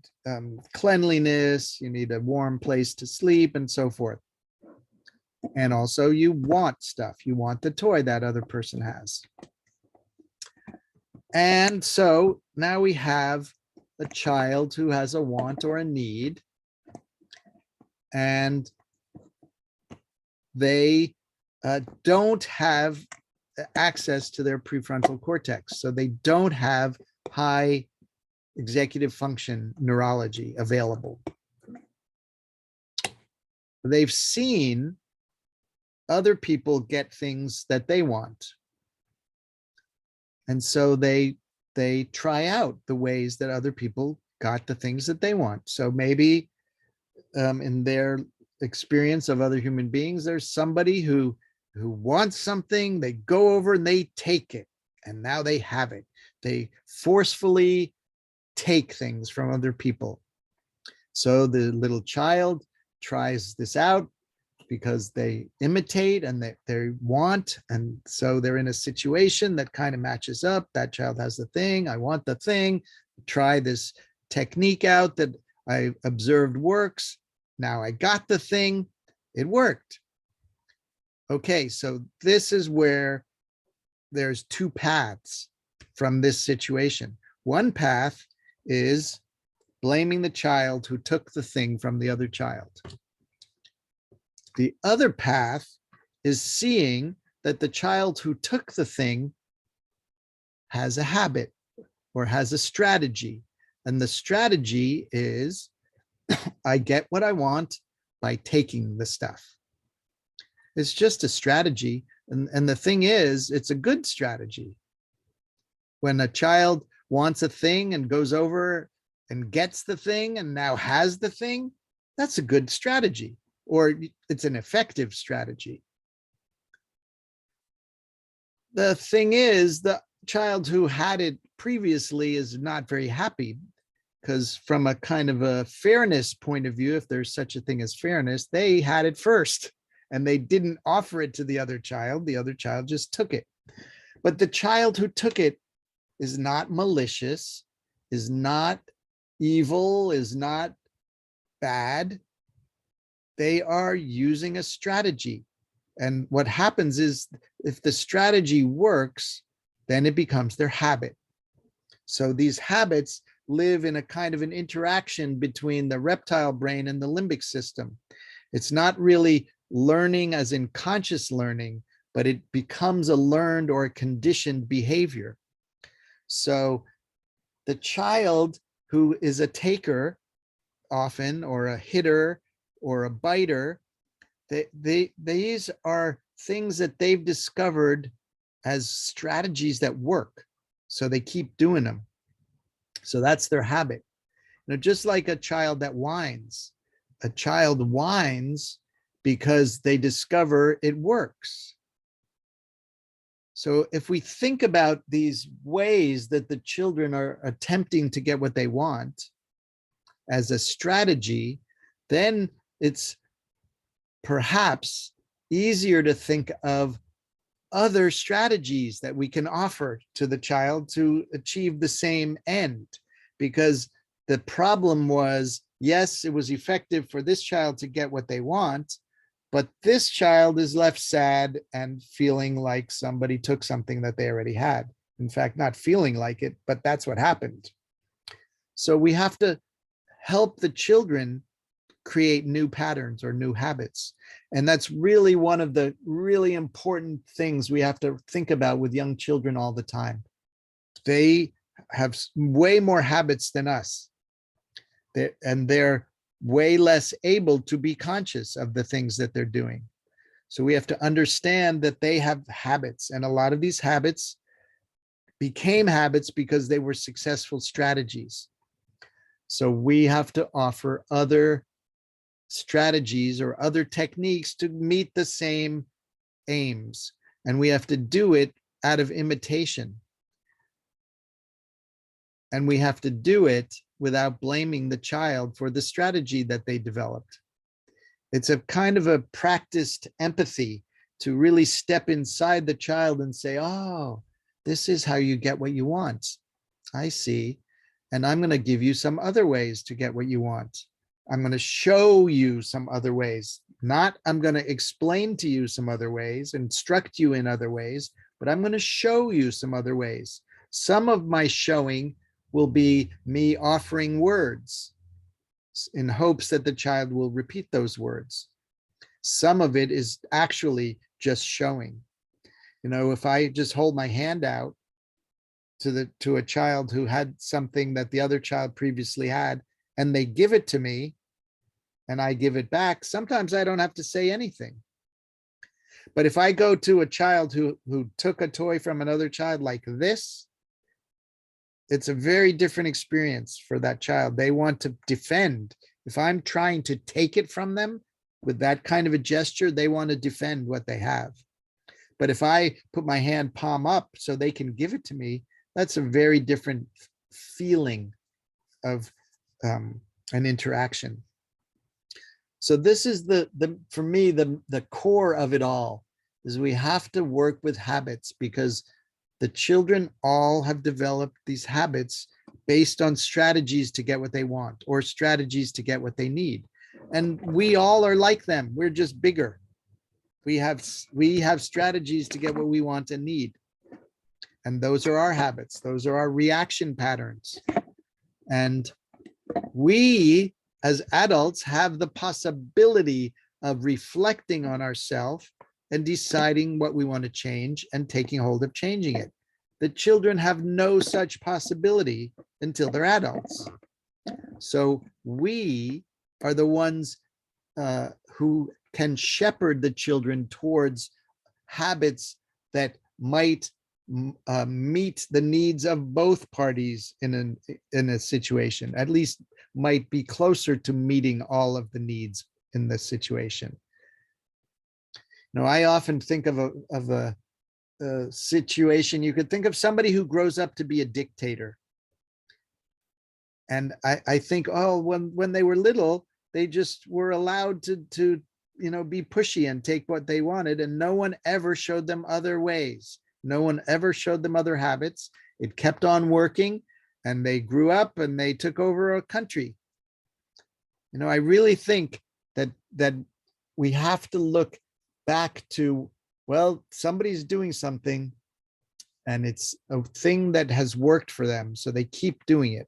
cleanliness, you need a warm place to sleep, and so forth. And also you want stuff. You want the toy that other person has. And so now we have a child who has a want or a need, and they don't have access to their prefrontal cortex. So they don't have high executive function neurology available. They've seen other people get things that they want. And so they try out the ways that other people got the things that they want. So maybe in their experience of other human beings, there's somebody who wants something, they go over and they take it, and now they have it. They forcefully take things from other people. So the little child tries this out because they imitate and they want, and so they're in a situation that kind of matches up. That child has the thing, I want the thing, try this technique out that I observed works. Now I got the thing, it worked. Okay, so this is where there's two paths from this situation. One path is blaming the child who took the thing from the other child. The other path is seeing that the child who took the thing has a habit or has a strategy. And the strategy is, I get what I want by taking the stuff. It's just a strategy. And the thing is, it's a good strategy. When a child wants a thing and goes over and gets the thing and now has the thing, that's a good strategy, or it's an effective strategy. The thing is, the child who had it previously is not very happy, because from a kind of a fairness point of view, if there's such a thing as fairness, they had it first and they didn't offer it to the other child. The other child just took it. But the child who took it is not malicious, is not evil, is not bad. They are using a strategy. And what happens is, if the strategy works, then it becomes their habit. So these habits live in a kind of an interaction between the reptile brain and the limbic system. It's not really learning as in conscious learning, but it becomes a learned or a conditioned behavior. So the child who is a taker often, or a hitter or a biter, these are things that they've discovered as strategies that work. So they keep doing them. So that's their habit. Just like a child that whines. A child whines because they discover it works. So if we think about these ways that the children are attempting to get what they want as a strategy, then it's perhaps easier to think of other strategies that we can offer to the child to achieve the same end. Because the problem was, yes, it was effective for this child to get what they want, but this child is left sad and feeling like somebody took something that they already had. In fact, not feeling like it, but that's what happened. So we have to help the children create new patterns or new habits. And that's really one of the really important things we have to think about with young children all the time. They have way more habits than us. They're way less able to be conscious of the things that they're doing. So we have to understand that they have habits, and a lot of these habits became habits because they were successful strategies. So we have to offer other strategies or other techniques to meet the same aims. And we have to do it out of imitation. And we have to do it without blaming the child for the strategy that they developed. It's a kind of a practiced empathy to really step inside the child and say, oh, this is how you get what you want. I see. And I'm going to give you some other ways to get what you want. I'm going to show you some other ways. Not I'm going to explain to you some other ways, instruct you in other ways, but I'm going to show you some other ways. Some of my showing will be me offering words in hopes that the child will repeat those words. Some of it is actually just showing. You know, if I just hold my hand out to a child who had something that the other child previously had, and they give it to me and I give it back, sometimes I don't have to say anything. But if I go to a child who took a toy from another child like this, it's a very different experience for that child. They want to defend. If I'm trying to take it from them with that kind of a gesture, they want to defend what they have. But if I put my hand palm up so they can give it to me, that's a very different feeling of an interaction. So this is for me, the core of it all is we have to work with habits, because the children all have developed these habits based on strategies to get what they want or strategies to get what they need. And we all are like them. We're just bigger. We have strategies to get what we want and need. And those are our habits. Those are our reaction patterns. And we as adults have the possibility of reflecting on ourselves and deciding what we want to change and taking hold of changing it. The children have no such possibility until they're adults. So we are the ones who can shepherd the children towards habits that might meet the needs of both parties in a situation, at least might be closer to meeting all of the needs in the situation. Now, I often think of a situation, you could think of somebody who grows up to be a dictator. And I think, oh, when they were little, they just were allowed to be pushy and take what they wanted, and no one ever showed them other ways. No one ever showed them other habits. It kept on working, and they grew up and they took over a country. I really think that we have to look back to, well, somebody's doing something and it's a thing that has worked for them, so they keep doing it.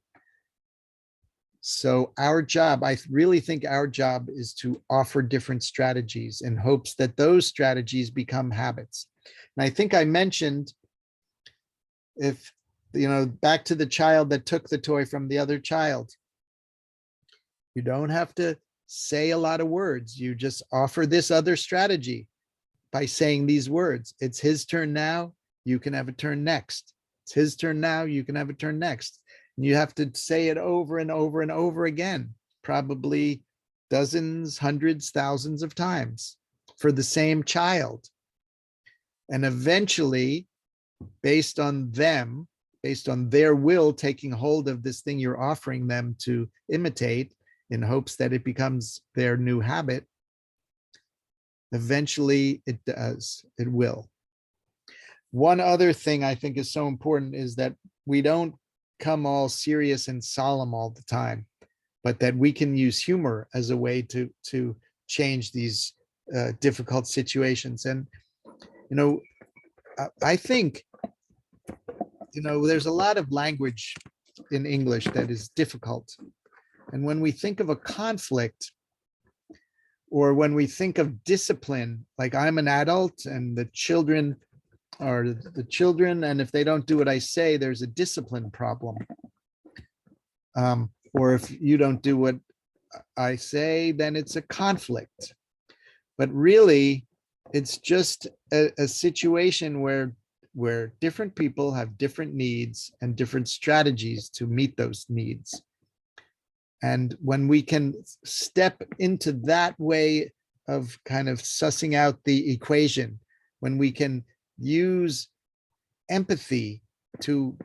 So our job, I really think our job, is to offer different strategies in hopes that those strategies become habits. And I think I mentioned, if, back to the child that took the toy from the other child, you don't have to say a lot of words. You just offer this other strategy by saying these words. It's his turn now, you can have a turn next. It's his turn now, you can have a turn next. And you have to say it over and over and over again, probably dozens, hundreds, thousands of times for the same child. And eventually, based on their will taking hold of this thing you're offering them to imitate, in hopes that it becomes their new habit, eventually it does, it will. One other thing I think is so important is that we don't come all serious and solemn all the time, but that we can use humor as a way to change these difficult situations. And you know, I think there's a lot of language in English that is difficult, and when we think of a conflict, or when we think of discipline, like I'm an adult and the children are the children, and if they don't do what I say, there's a discipline problem. Or if you don't do what I say, then it's a conflict. But really, it's just a situation where different people have different needs and different strategies to meet those needs. And when we can step into that way of kind of sussing out the equation, when we can use empathy to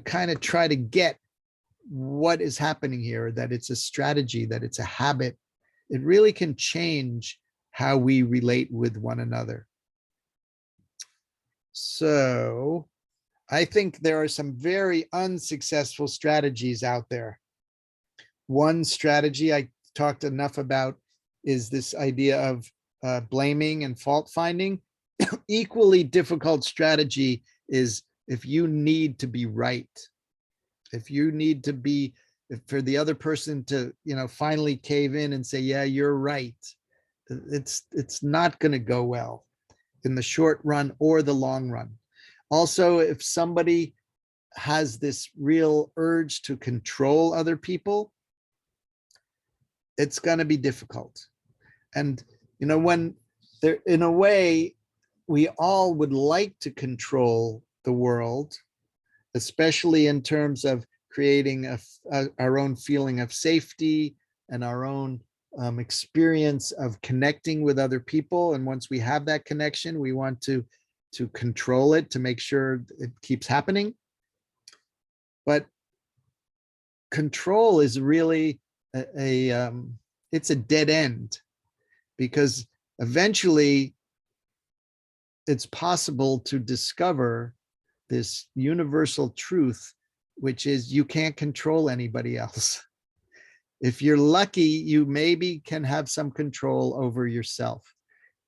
kind of try to get what is happening here, that it's a strategy, that it's a habit, it really can change how we relate with one another. So I think there are some very unsuccessful strategies out there. One strategy I talked enough about is this idea of blaming and fault finding. Equally difficult strategy is if you need to be right, if you need to be, for the other person to finally cave in and say, yeah, you're right, it's not going to go well in the short run or the long run. Also, if somebody has this real urge to control other people, it's going to be difficult. And when there, in a way, we all would like to control the world, especially in terms of creating our own feeling of safety and our own experience of connecting with other people. And once we have that connection, we want to control it, to make sure it keeps happening. But control is really it's a dead end, because eventually it's possible to discover this universal truth, which is you can't control anybody else. If you're lucky, you maybe can have some control over yourself.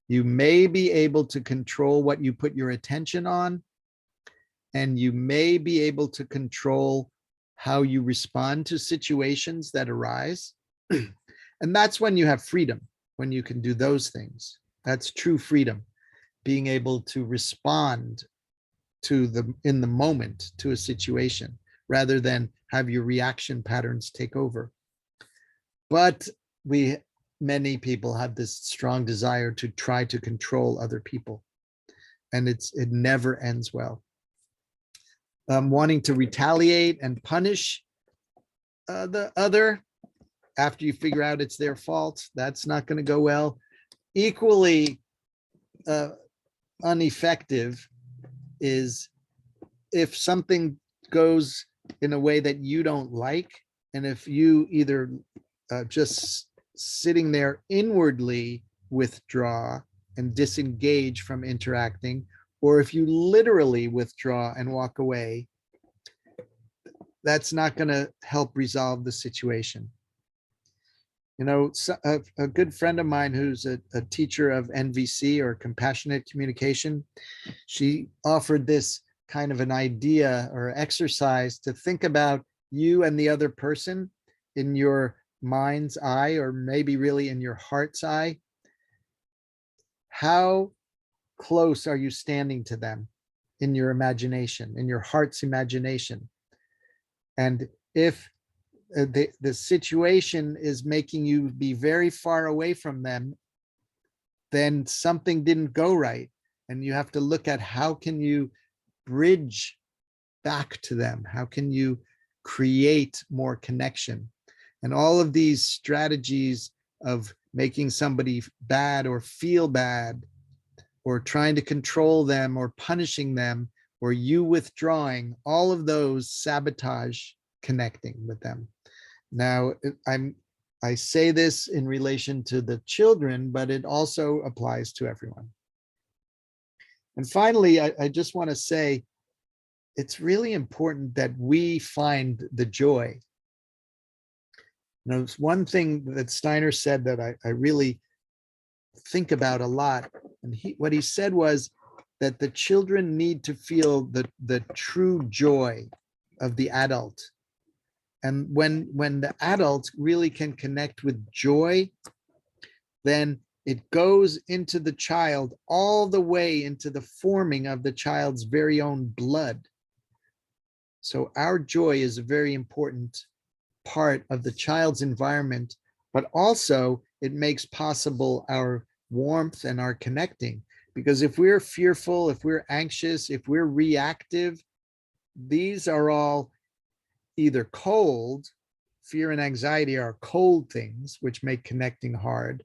You may be able to control what you put your attention on, and you may be able to control how you respond to situations that arise. And that's when you have freedom, when you can do those things. That's true freedom, being able to respond in the moment to a situation, rather than have your reaction patterns take over. But many people have this strong desire to try to control other people, and it never ends well. Wanting to retaliate and punish the other after you figure out it's their fault, that's not going to go well. Equally ineffective is if something goes in a way that you don't like, and if you either just sitting there inwardly withdraw and disengage from interacting, or if you literally withdraw and walk away, that's not going to help resolve the situation. A good friend of mine who's a teacher of NVC, or compassionate communication, she offered this kind of an idea or exercise to think about you and the other person in your mind's eye, or maybe really in your heart's eye. How close are you standing to them in your imagination, in your heart's imagination? And if the situation is making you be very far away from them, then something didn't go right. And you have to look at how can you bridge back to them? How can you create more connection? And all of these strategies of making somebody bad or feel bad, or trying to control them, or punishing them, or you withdrawing, all of those sabotage connecting with them. Now, I say this in relation to the children, but it also applies to everyone. And finally, I just want to say, it's really important that we find the joy. You know, it's one thing that Steiner said that I really think about a lot. And what he said was that the children need to feel the true joy of the adult. And when the adult really can connect with joy, then it goes into the child all the way into the forming of the child's very own blood. So our joy is a very important part of the child's environment, but also it makes possible our warmth and our connecting. Because if we're fearful, if we're anxious, if we're reactive, these are all either cold. Fear and anxiety are cold things, which make connecting hard.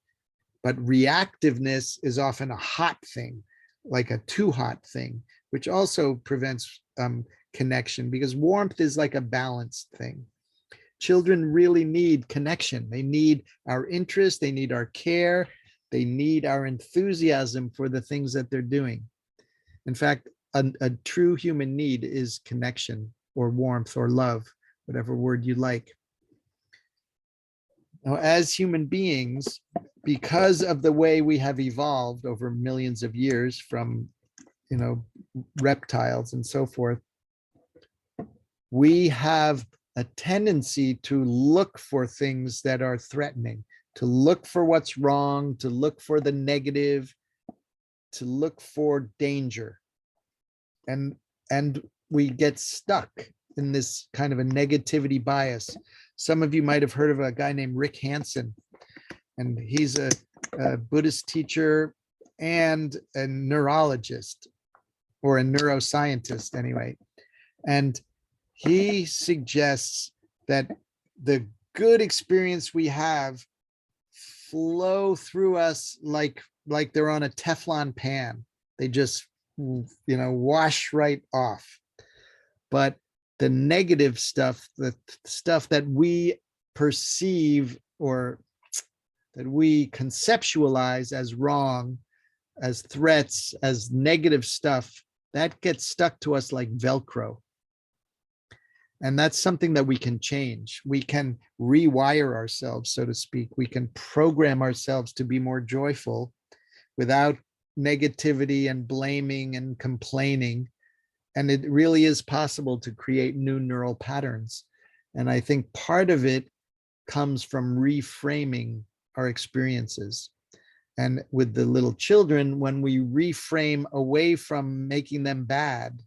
But reactiveness is often a hot thing, like a too hot thing, which also prevents connection, because warmth is like a balanced thing. Children really need connection. They need our interest. They need our care. They need our enthusiasm for the things that they're doing. In fact, a true human need is connection or warmth or love, whatever word you like. Now, as human beings, because of the way we have evolved over millions of years from, reptiles and so forth, we have a tendency to look for things that are threatening, to look for what's wrong, to look for the negative, to look for danger. And we get stuck in this kind of a negativity bias. Some of you might have heard of a guy named Rick Hansen, and he's a Buddhist teacher and a neurologist, or a neuroscientist anyway. And he suggests that the good experience we have flow through us like they're on a Teflon pan. They just, wash right off. But the negative stuff, the stuff that we perceive or that we conceptualize as wrong, as threats, as negative stuff, that gets stuck to us like Velcro. And that's something that we can change. We can rewire ourselves, so to speak. We can program ourselves to be more joyful without negativity and blaming and complaining. And it really is possible to create new neural patterns. And I think part of it comes from reframing our experiences. And with the little children, when we reframe away from making them bad,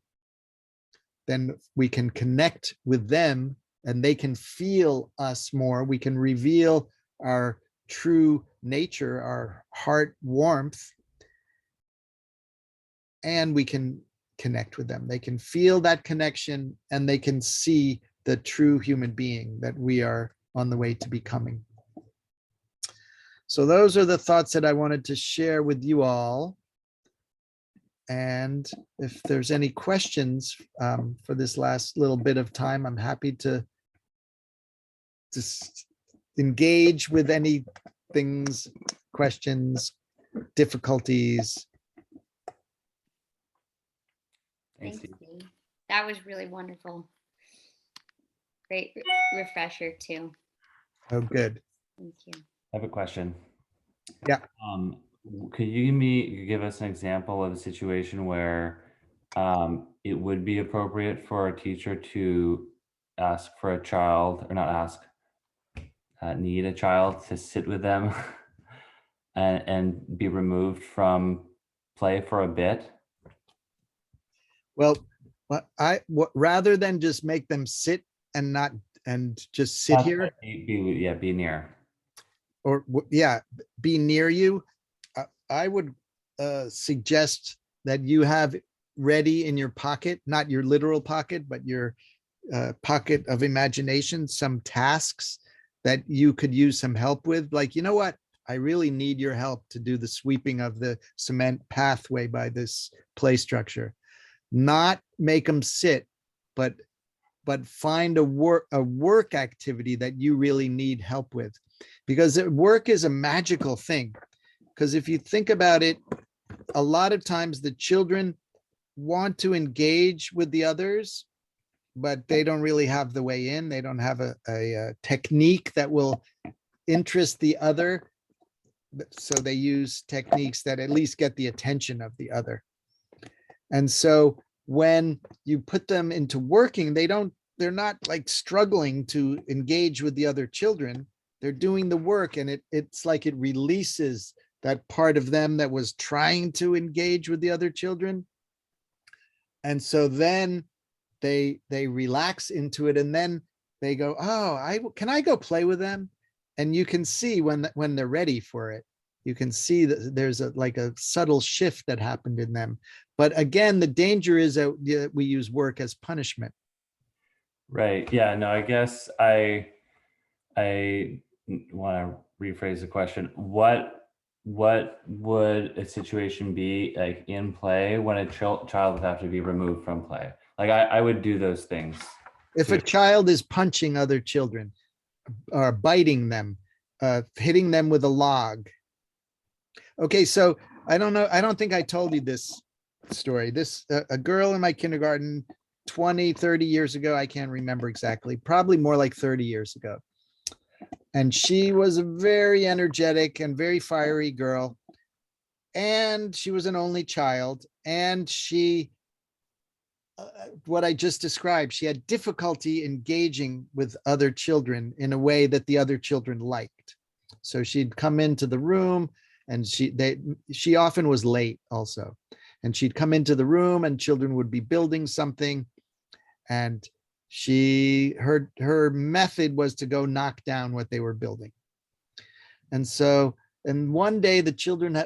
then we can connect with them and they can feel us more. We can reveal our true nature, our heart warmth, and we can connect with them. They can feel that connection and they can see the true human being that we are on the way to becoming. So those are the thoughts that I wanted to share with you all. And if there's any questions for this last little bit of time, I'm happy to just engage with any things, questions, difficulties. Thanks, Steve. That was really wonderful. Great refresher too. Oh, good. Thank you. I have a question. Yeah. Could you give us an example of a situation where it would be appropriate for a teacher to ask for a child, or not ask, need a child to sit with them and be removed from play for a bit? Well, rather than just make them sit and not, and just sit here, be near. or be near you, I would suggest that you have ready in your pocket, not your literal pocket, but your pocket of imagination, some tasks that you could use some help with. Like, you know what? I really need your help to do the sweeping of the cement pathway by this play structure. Not make them sit, but find a work activity that you really need help with, because work is a magical thing. Because if you think about it, a lot of times the children want to engage with the others, but they don't really have the way in. They don't have a technique that will interest the other. So they use techniques that at least get the attention of the other. And so when you put them into working, they're not like struggling to engage with the other children. They're doing the work, and it's like it releases that part of them that was trying to engage with the other children. And so then they relax into it, and then they go, oh, can I go play with them? And you can see when they're ready for it, you can see that there's like a subtle shift that happened in them. But again, the danger is that we use work as punishment. Right. Yeah. No, I guess I want to rephrase the question. What would a situation be like in play when a child would have to be removed from play? Like I would do those things. If a child is punching other children or biting them, hitting them with a log. Okay, so I don't know. I don't think I told you this story. A girl in my kindergarten 20, 30 years ago, I can't remember exactly, probably more like 30 years ago. And she was a very energetic and very fiery girl. And she was an only child. And what I just described, she had difficulty engaging with other children in a way that the other children liked. So she'd come into the room, and she often was late also. And she'd come into the room and children would be building something. And her method was to go knock down what they were building. And one day the children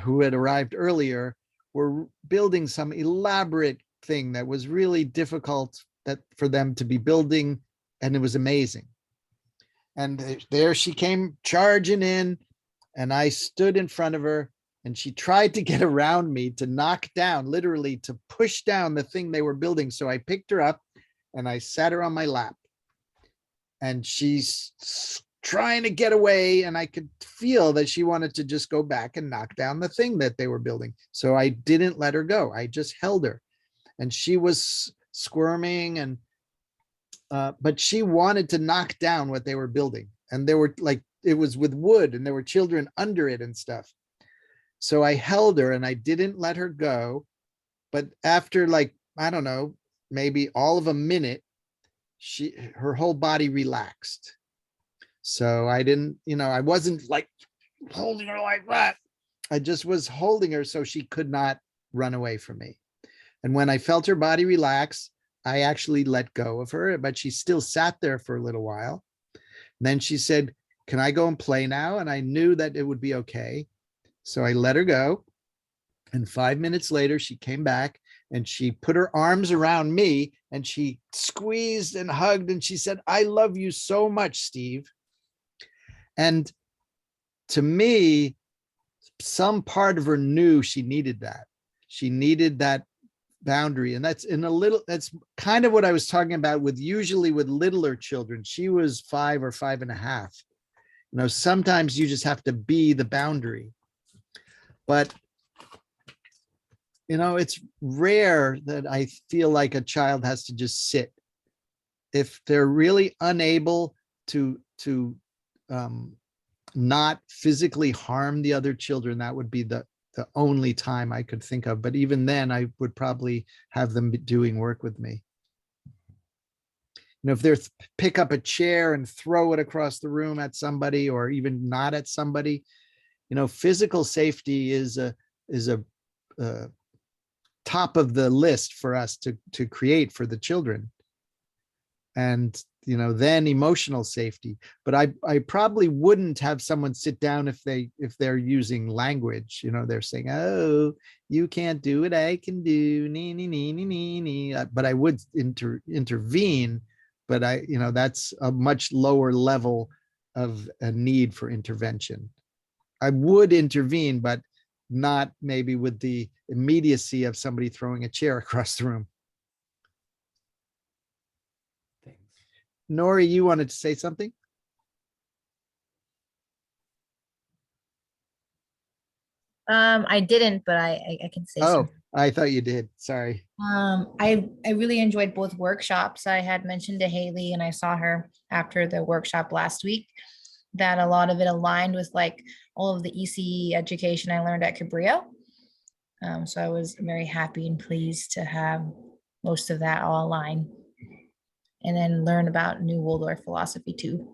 who had arrived earlier were building some elaborate thing that was really difficult for them to be building, and it was amazing. And there she came charging in, and I stood in front of her, and she tried to get around me to knock down, literally to push down the thing they were building. So I picked her up and I sat her on my lap, and she's trying to get away, and I could feel that she wanted to just go back and knock down the thing that they were building. So I didn't let her go. I just held her, and she was squirming, but she wanted to knock down what they were building. And they were like, it was with wood, and there were children under it and stuff. So I held her and I didn't let her go. But after, like, I don't know, maybe all of a minute, her whole body relaxed. So I wasn't like holding her like that. I just was holding her so she could not run away from me. And when I felt her body relax, I actually let go of her, but she still sat there for a little while. And then she said, "Can I go and play now?" And I knew that it would be okay. So I let her go. And 5 minutes later, she came back and she put her arms around me and she squeezed and hugged, and she said, "I love you so much, Steve." And to me, some part of her knew she needed that. She needed that boundary. And that's kind of what I was talking about usually with littler children. She was 5 or 5.5. Sometimes you just have to be the boundary. But it's rare that I feel like a child has to just sit. If they're really unable to not physically harm the other children, that would be the only time I could think of. But even then, I would probably have them doing work with me. If they're pick up a chair and throw it across the room at somebody, or even not at somebody, physical safety is a top of the list for us to create for the children. And then emotional safety. But I probably wouldn't have someone sit down if they're using language. They're saying, "Oh, you can't do it, I can do nee, nee, nee, nee, nee, nee." But I would intervene. But that's a much lower level of a need for intervention. I would intervene, but not maybe with the immediacy of somebody throwing a chair across the room. Nori, you wanted to say something? I didn't, but I can say Oh, something. I thought you did. Sorry. I really enjoyed both workshops. I had mentioned to Haley, and I saw her after the workshop last week, that a lot of it aligned with like all of the ECE education I learned at Cabrillo. So I was very happy and pleased to have most of that all align, and then learn about New Waldorf philosophy too.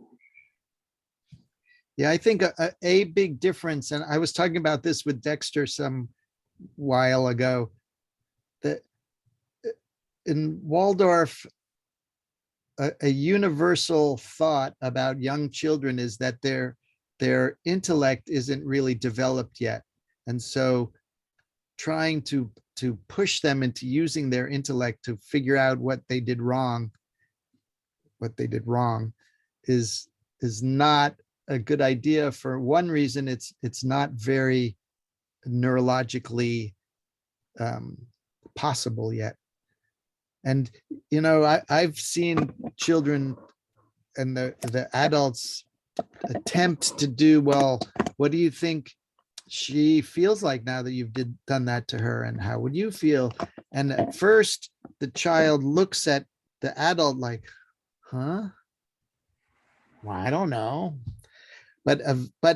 Yeah, I think a big difference, and I was talking about this with Dexter some while ago, that in Waldorf, a universal thought about young children is that their intellect isn't really developed yet. And so trying to push them into using their intellect to figure out what they did wrong is not a good idea. For one reason, it's not very neurologically possible yet. And I've seen children and the adults attempt to do, well, what do you think she feels like now that you've done that to her, and how would you feel? And at first the child looks at the adult like, huh, well, I don't know. But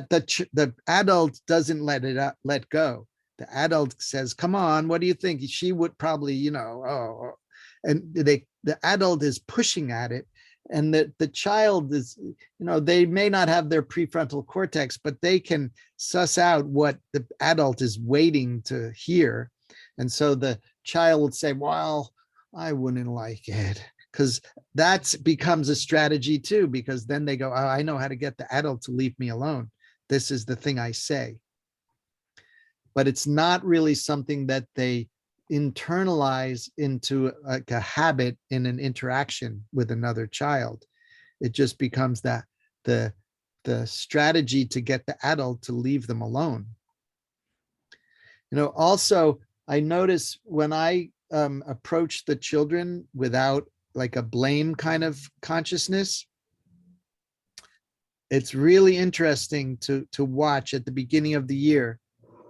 the adult doesn't let go. The adult says, come on, what do you think? She would probably, and the adult is pushing at it. And the child is, they may not have their prefrontal cortex, but they can suss out what the adult is waiting to hear. And so the child would say, well, I wouldn't like it, because that becomes a strategy too, because then they go, oh, I know how to get the adult to leave me alone. This is the thing I say. But it's not really something that they internalize into like a habit in an interaction with another child. It just becomes that the strategy to get the adult to leave them alone. Also, I notice when I approach the children without like a blame kind of consciousness, it's really interesting to watch at the beginning of the year,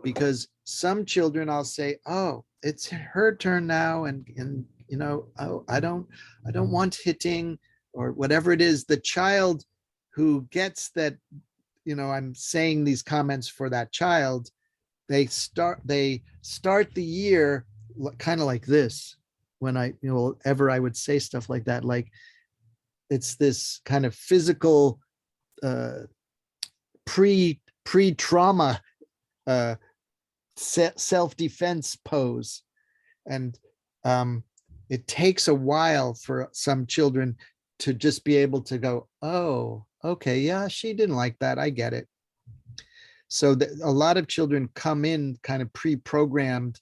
because some children I'll say, oh, it's her turn now, and oh, I don't want hitting, or whatever it is. The child who gets that, I'm saying these comments for that child, they start the year kind of like this. When I would say stuff like that, like it's this kind of physical pre-trauma self-defense pose. And it takes a while for some children to just be able to go, oh, okay, yeah, she didn't like that, I get it. So a lot of children come in kind of pre-programmed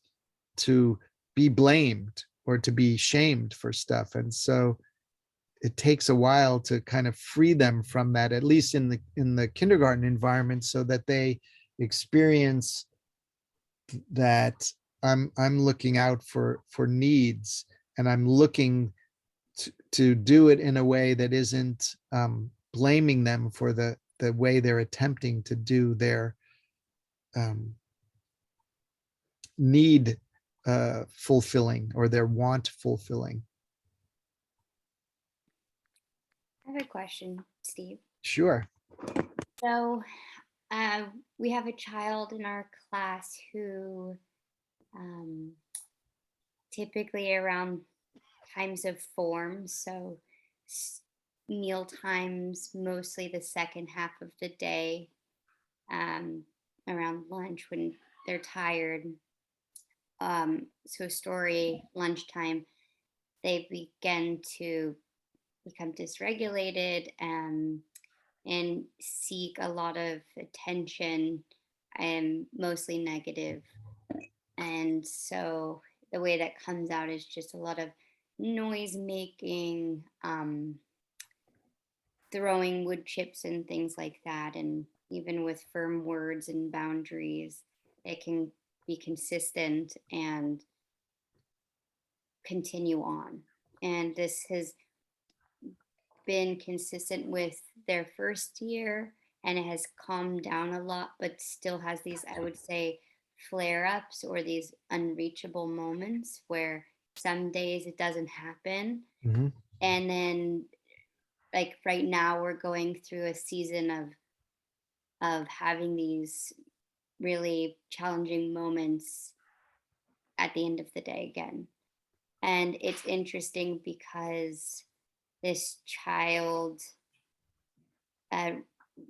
to be blamed or to be shamed for stuff. And so it takes a while to kind of free them from that, at least in the kindergarten environment, so that they experience that I'm looking out for needs, and I'm looking to do it in a way that isn't blaming them for the way they're attempting to do their need fulfilling, or their want fulfilling. I have a question, Steve. Sure. So we have a child in our class who typically around times of form, so meal times, mostly the second half of the day, around lunch when they're tired. So story lunchtime, they begin to become dysregulated and seek a lot of attention, and mostly negative. And so the way that comes out is just a lot of noise making, throwing wood chips and things like that. And even with firm words and boundaries, it can be consistent and continue on. And this has been consistent with their first year, and it has calmed down a lot, but still has these, I would say, flare-ups or these unreachable moments where some days it doesn't happen. Mhm. And then like right now we're going through a season of having these really challenging moments at the end of the day again. And it's interesting because this child uh,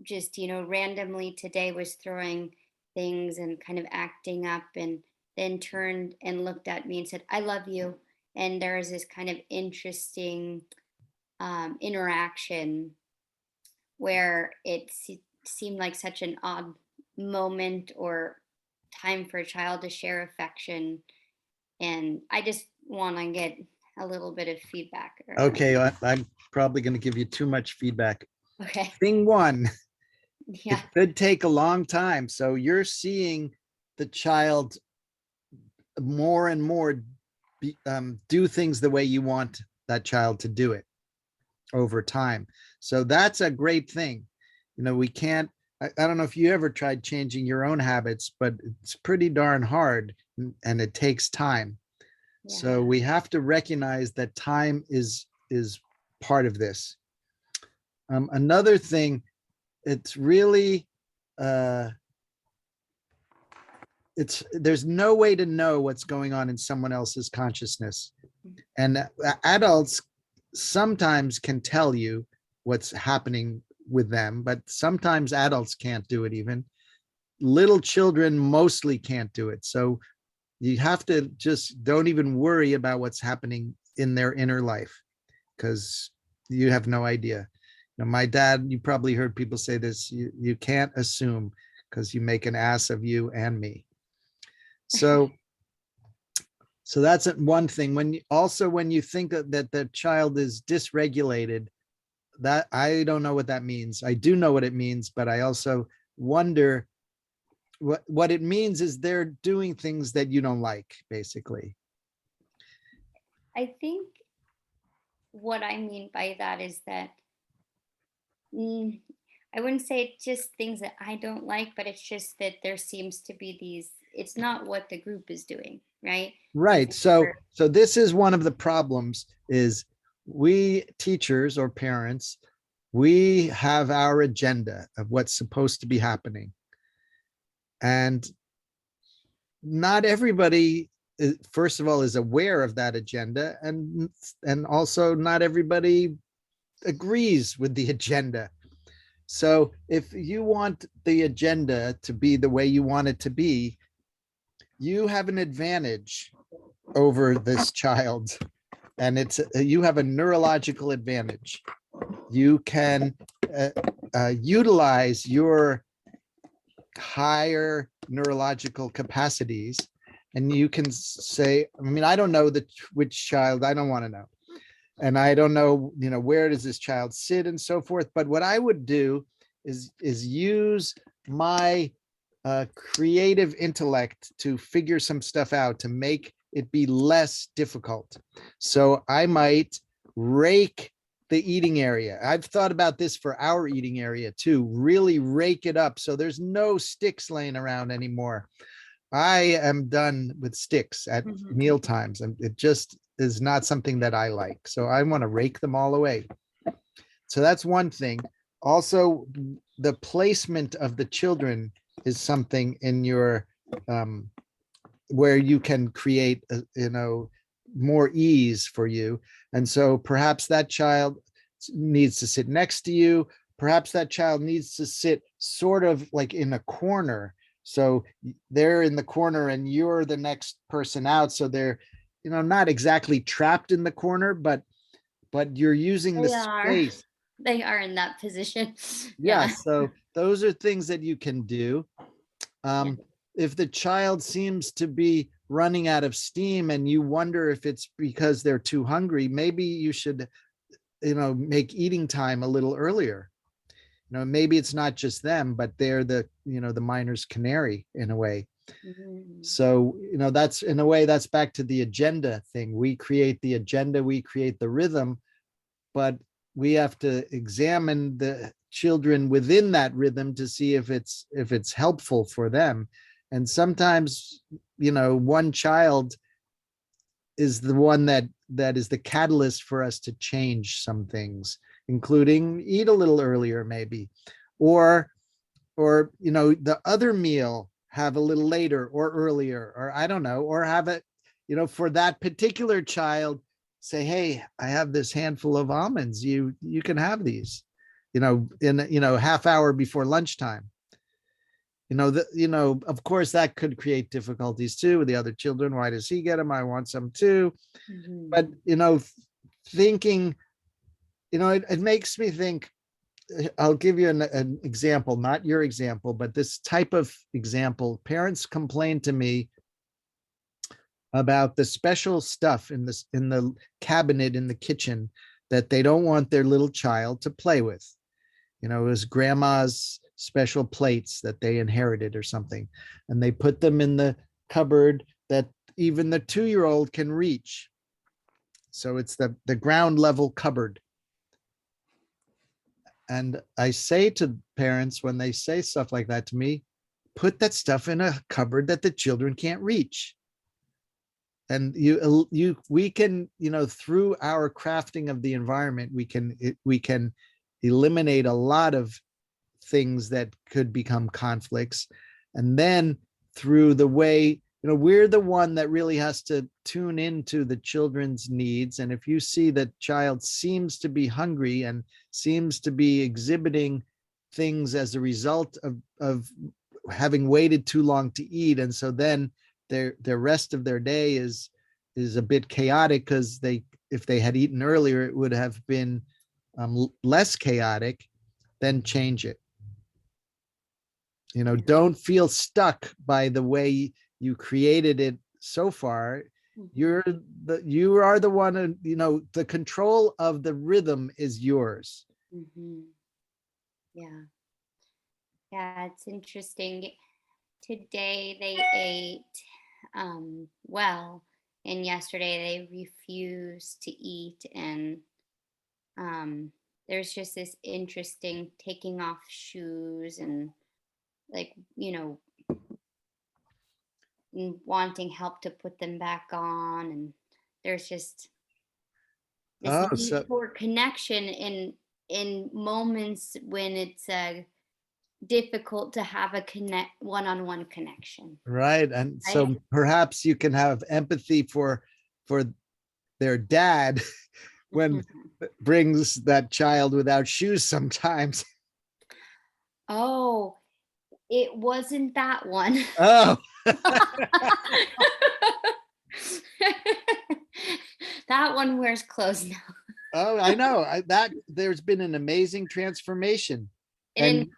just, randomly today was throwing things and kind of acting up, and then turned and looked at me and said, "I love you." And there was this kind of interesting interaction where seemed like such an odd moment or time for a child to share affection. And I just want to get a little bit of feedback around Okay, I'm probably going to give you too much feedback. it. Okay. Thing one, Yeah. it could take a long time. So you're seeing the child more and more do things the way you want that child to do it over time. So that's a great thing. We can't, I don't know if you ever tried changing your own habits, but it's pretty darn hard and it takes time. So Yeah. we have to recognize that time is part of this. Another thing, it's really there's no way to know what's going on in someone else's consciousness, and adults sometimes can tell you what's happening with them, but sometimes adults can't do it. Even little children mostly can't do it. So you have to just don't even worry about what's happening in their inner life, because you have no idea. My dad, you probably heard people say this, you can't assume, because you make an ass of you and me. So that's one thing. When you think that the child is dysregulated, that I don't know what that means. I do know what it means, but I also wonder what it means is they're doing things that you don't like, basically. I think what I mean by that is that mm, I wouldn't say it's just things that I don't like, but it's just that there seems to be it's not what the group is doing, right? These Right. So are- this is one of the problems is we teachers or parents, we have our agenda of what's supposed to be happening. And not everybody, first of all, is aware of that agenda. And also not everybody agrees with the agenda. So if you want the agenda to be the way you want it to be, you have an advantage over this child, and you have a neurological advantage. You can utilize your higher neurological capacities, and you can say, I don't know which child, I don't want to know, and I don't know, where does this child sit and so forth. But what I would do is use my creative intellect to figure some stuff out to make it be less difficult. So I might rake the eating area. I've thought about this for our eating area too, really rake it up so there's no sticks laying around anymore. I am done with sticks at meal times, and it just is not something that I like. So I want to rake them all away. So that's one thing. Also, the placement of the children is something in your where you can create more ease for you. And so perhaps that child needs to sit next to you. Perhaps that child needs to sit sort of like in a corner. So they're in the corner and you're the next person out. So they're, not exactly trapped in the corner, but you're using the space. They are in that position. Yeah. Yeah. So those are things that you can do. If the child seems to be running out of steam and you wonder if it's because they're too hungry, maybe you should, make eating time a little earlier. Maybe it's not just them, but they're the miner's canary in a way. Mhm. So, that's in a way, that's back to the agenda thing. We create the agenda, we create the rhythm, but we have to examine the children within that rhythm to see if it's helpful for them. And sometimes, one child is the one that is the catalyst for us to change some things, including eat a little earlier, maybe, or the other meal have a little later or earlier, or I don't know, or have it, for that particular child, say, hey, I have this handful of almonds. You can have these, in half hour before lunchtime. Of course, that could create difficulties too with the other children. Why does he get them? I want some too. Mhm. But, thinking, it makes me think. I'll give you an example, not your example, but this type of example. Parents complain to me about the special stuff in the cabinet in the kitchen that they don't want their little child to play with. It was grandma's special plates that they inherited or something, and they put them in the cupboard that even the 2-year-old can reach. So it's the ground level cupboard. And I say to parents, when they say stuff like that to me, put that stuff in a cupboard that the children can't reach. And we can, through our crafting of the environment, we can eliminate a lot of things that could become conflicts. And then through the way, we're the one that really has to tune into the children's needs. And if you see that child seems to be hungry and seems to be exhibiting things as a result of having waited too long to eat, and so then their rest of their day is a bit chaotic, because if they had eaten earlier, it would have been less chaotic, then change it. Don't feel stuck by the way you created it so far. Mhm. You are the one, the control of the rhythm is yours. Mhm. Yeah. Yeah, it's interesting. Today they ate well, and yesterday they refused to eat, and there's just this interesting taking off shoes and, like, and wanting help to put them back on, and there's just this Oh, need so for connection in moments when it's difficult to have a one-on-one connection. right. And Right. so perhaps you can have empathy for their dad when brings that child without shoes sometimes. Oh, it wasn't that one. Oh, That one wears clothes now. oh, I know. That there's been an amazing transformation. And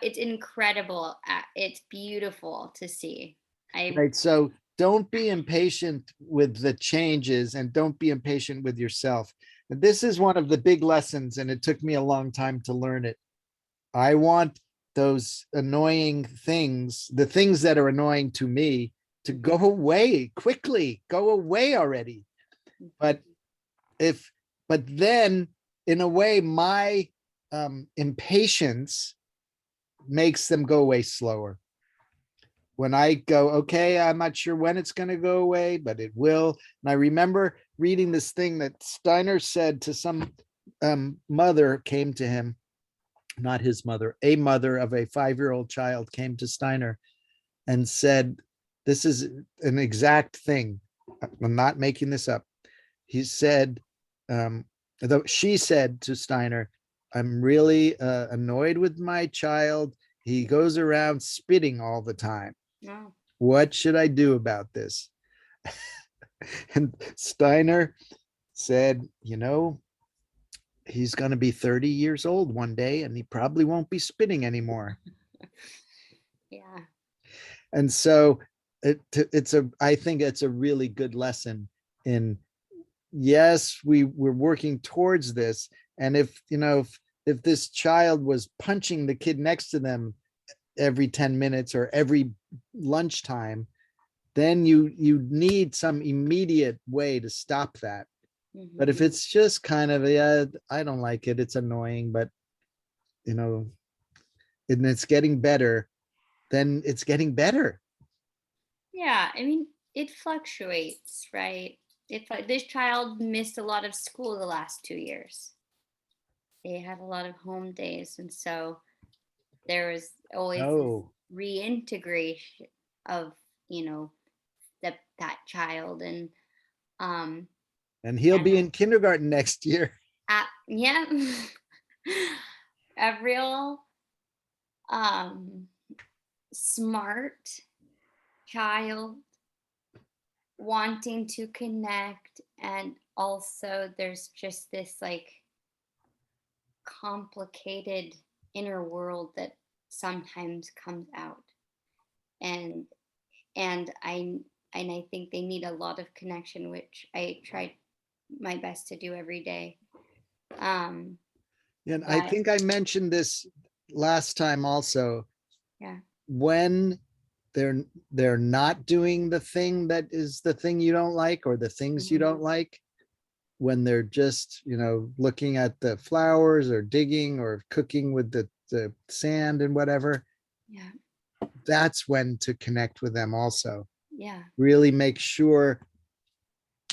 It's incredible. It's beautiful to see. right, so don't be impatient with the changes, and don't be impatient with yourself. And this is one of the big lessons, and it took me a long time to learn it. I want those annoying things, the things that are annoying to me, to go away quickly, go away already. But if, but then in a way, my impatience makes them go away slower. When I go, okay, I'm not sure when it's going to go away, but it will. And I remember reading this thing that Steiner said to some mother came to him, not his mother, a mother of a 5-year-old child came to Steiner and said, this is an exact thing. I'm not making this up. He said, she said to Steiner, I'm really annoyed with my child. He goes around spitting all the time. No. What should I do about this? And Steiner said, he's going to be 30 years old one day, and he probably won't be spitting anymore. Yeah. And so I think it's a really good lesson in, yes, we're working towards this. And if this child was punching the kid next to them every 10 minutes or every lunchtime, then you need some immediate way to stop that. But if Mhm. it's just kind of, yeah, I don't like it, it's annoying, but and it's getting better, then it's getting better. Yeah, I mean, it fluctuates, right? This child missed a lot of school the last 2 years. They had a lot of home days, and so there was always this Oh, reintegration of, you know, that child, and um, and he'll and be in kindergarten next year. yeah, a real um smart child wanting to connect, and also there's just this like complicated inner world that sometimes comes out, and I think they need a lot of connection, which I try my best to do every day. um And I but think I mentioned this last time also, yeah. when they're they're not doing the thing that is the thing you don't like, or the things you Mhm. don't like, when they're just, looking at the flowers or digging or cooking with the sand and whatever, Yeah. that's when to connect with them also. Yeah. Really make sure,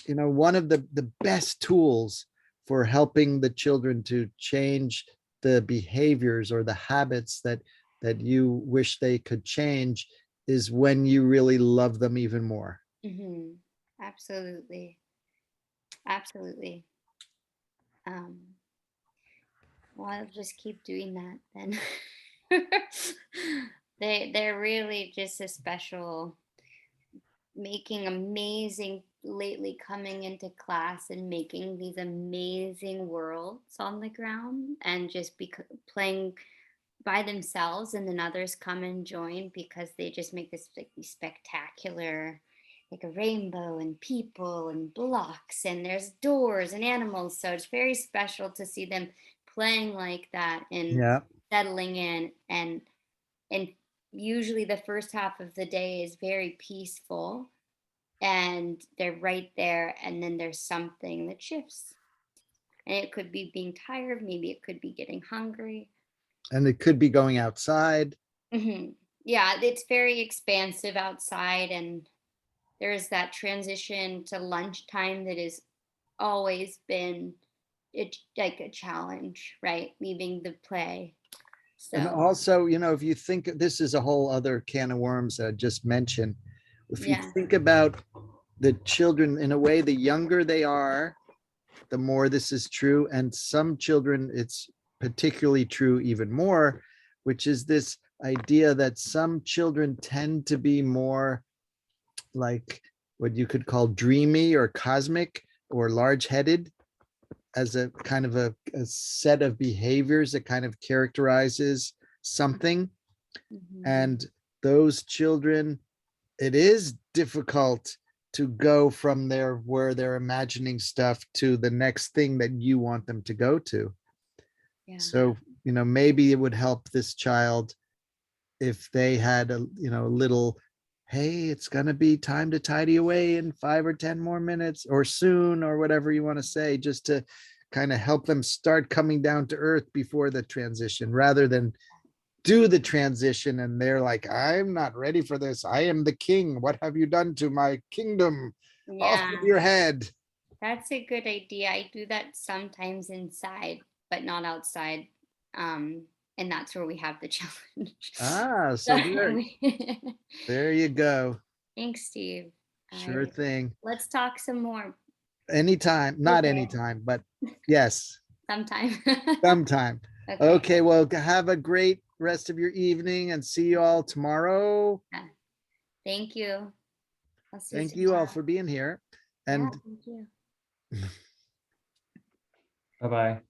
one of the best tools for helping the children to change the behaviors or the habits that you wish they could change is when you really love them even more. Hmm. Absolutely. Absolutely. um well, I'll just keep doing that then. They're really just a special, making amazing, lately coming into class and making these amazing worlds on the ground, and just playing by themselves, and then others come and join because they just make this like these spectacular, like a rainbow and people and blocks, and there's doors and animals, so it's very special to see them playing like that and Yeah. settling in, and usually the first half of the day is very peaceful, and they're right there, and then there's something that shifts, and it could be being tired, maybe it could be getting hungry. And it could be going outside. Yeah, it's very expansive outside, and there's that transition to lunchtime that has always been like a challenge, right? Leaving the play. And So, also, if you think this is a whole other can of worms that I just mentioned, if you yeah. think about the children in a way, the younger they are, the more this is true. And some children, it's particularly true even more, which is this idea that some children tend to be more like what you could call dreamy or cosmic or large headed, as a kind of a set of behaviors that kind of characterizes something. Hmm. And those children, it is difficult to go from there where they're imagining stuff to the next thing that you want them to go to. Yeah. So, maybe it would help this child if they had a little, hey, it's going to be time to tidy away in 5 or 10 more minutes, or soon, or whatever you want to say, just to kind of help them start coming down to earth before the transition, rather than do the transition and they're like, I'm not ready for this. I am the king. What have you done to my kingdom? Off with Yeah, your head. that's a good idea. I do that sometimes inside, but not outside. Um, and that's where we have the challenge. Ah, so there, Sorry. there you go. Thanks, Steve. Sure thing. Let's talk some more. Anytime, not Okay, anytime, but yes, sometime. sometime. Okay. Okay, well, have a great rest of your evening and see you all tomorrow. Yeah. Thank you. I'll see you Thank you all tomorrow. for being here. Yeah, And thank you. Bye-bye.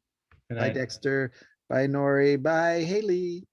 Good bye, night. Dexter. Bye, Nori. Bye, Haley.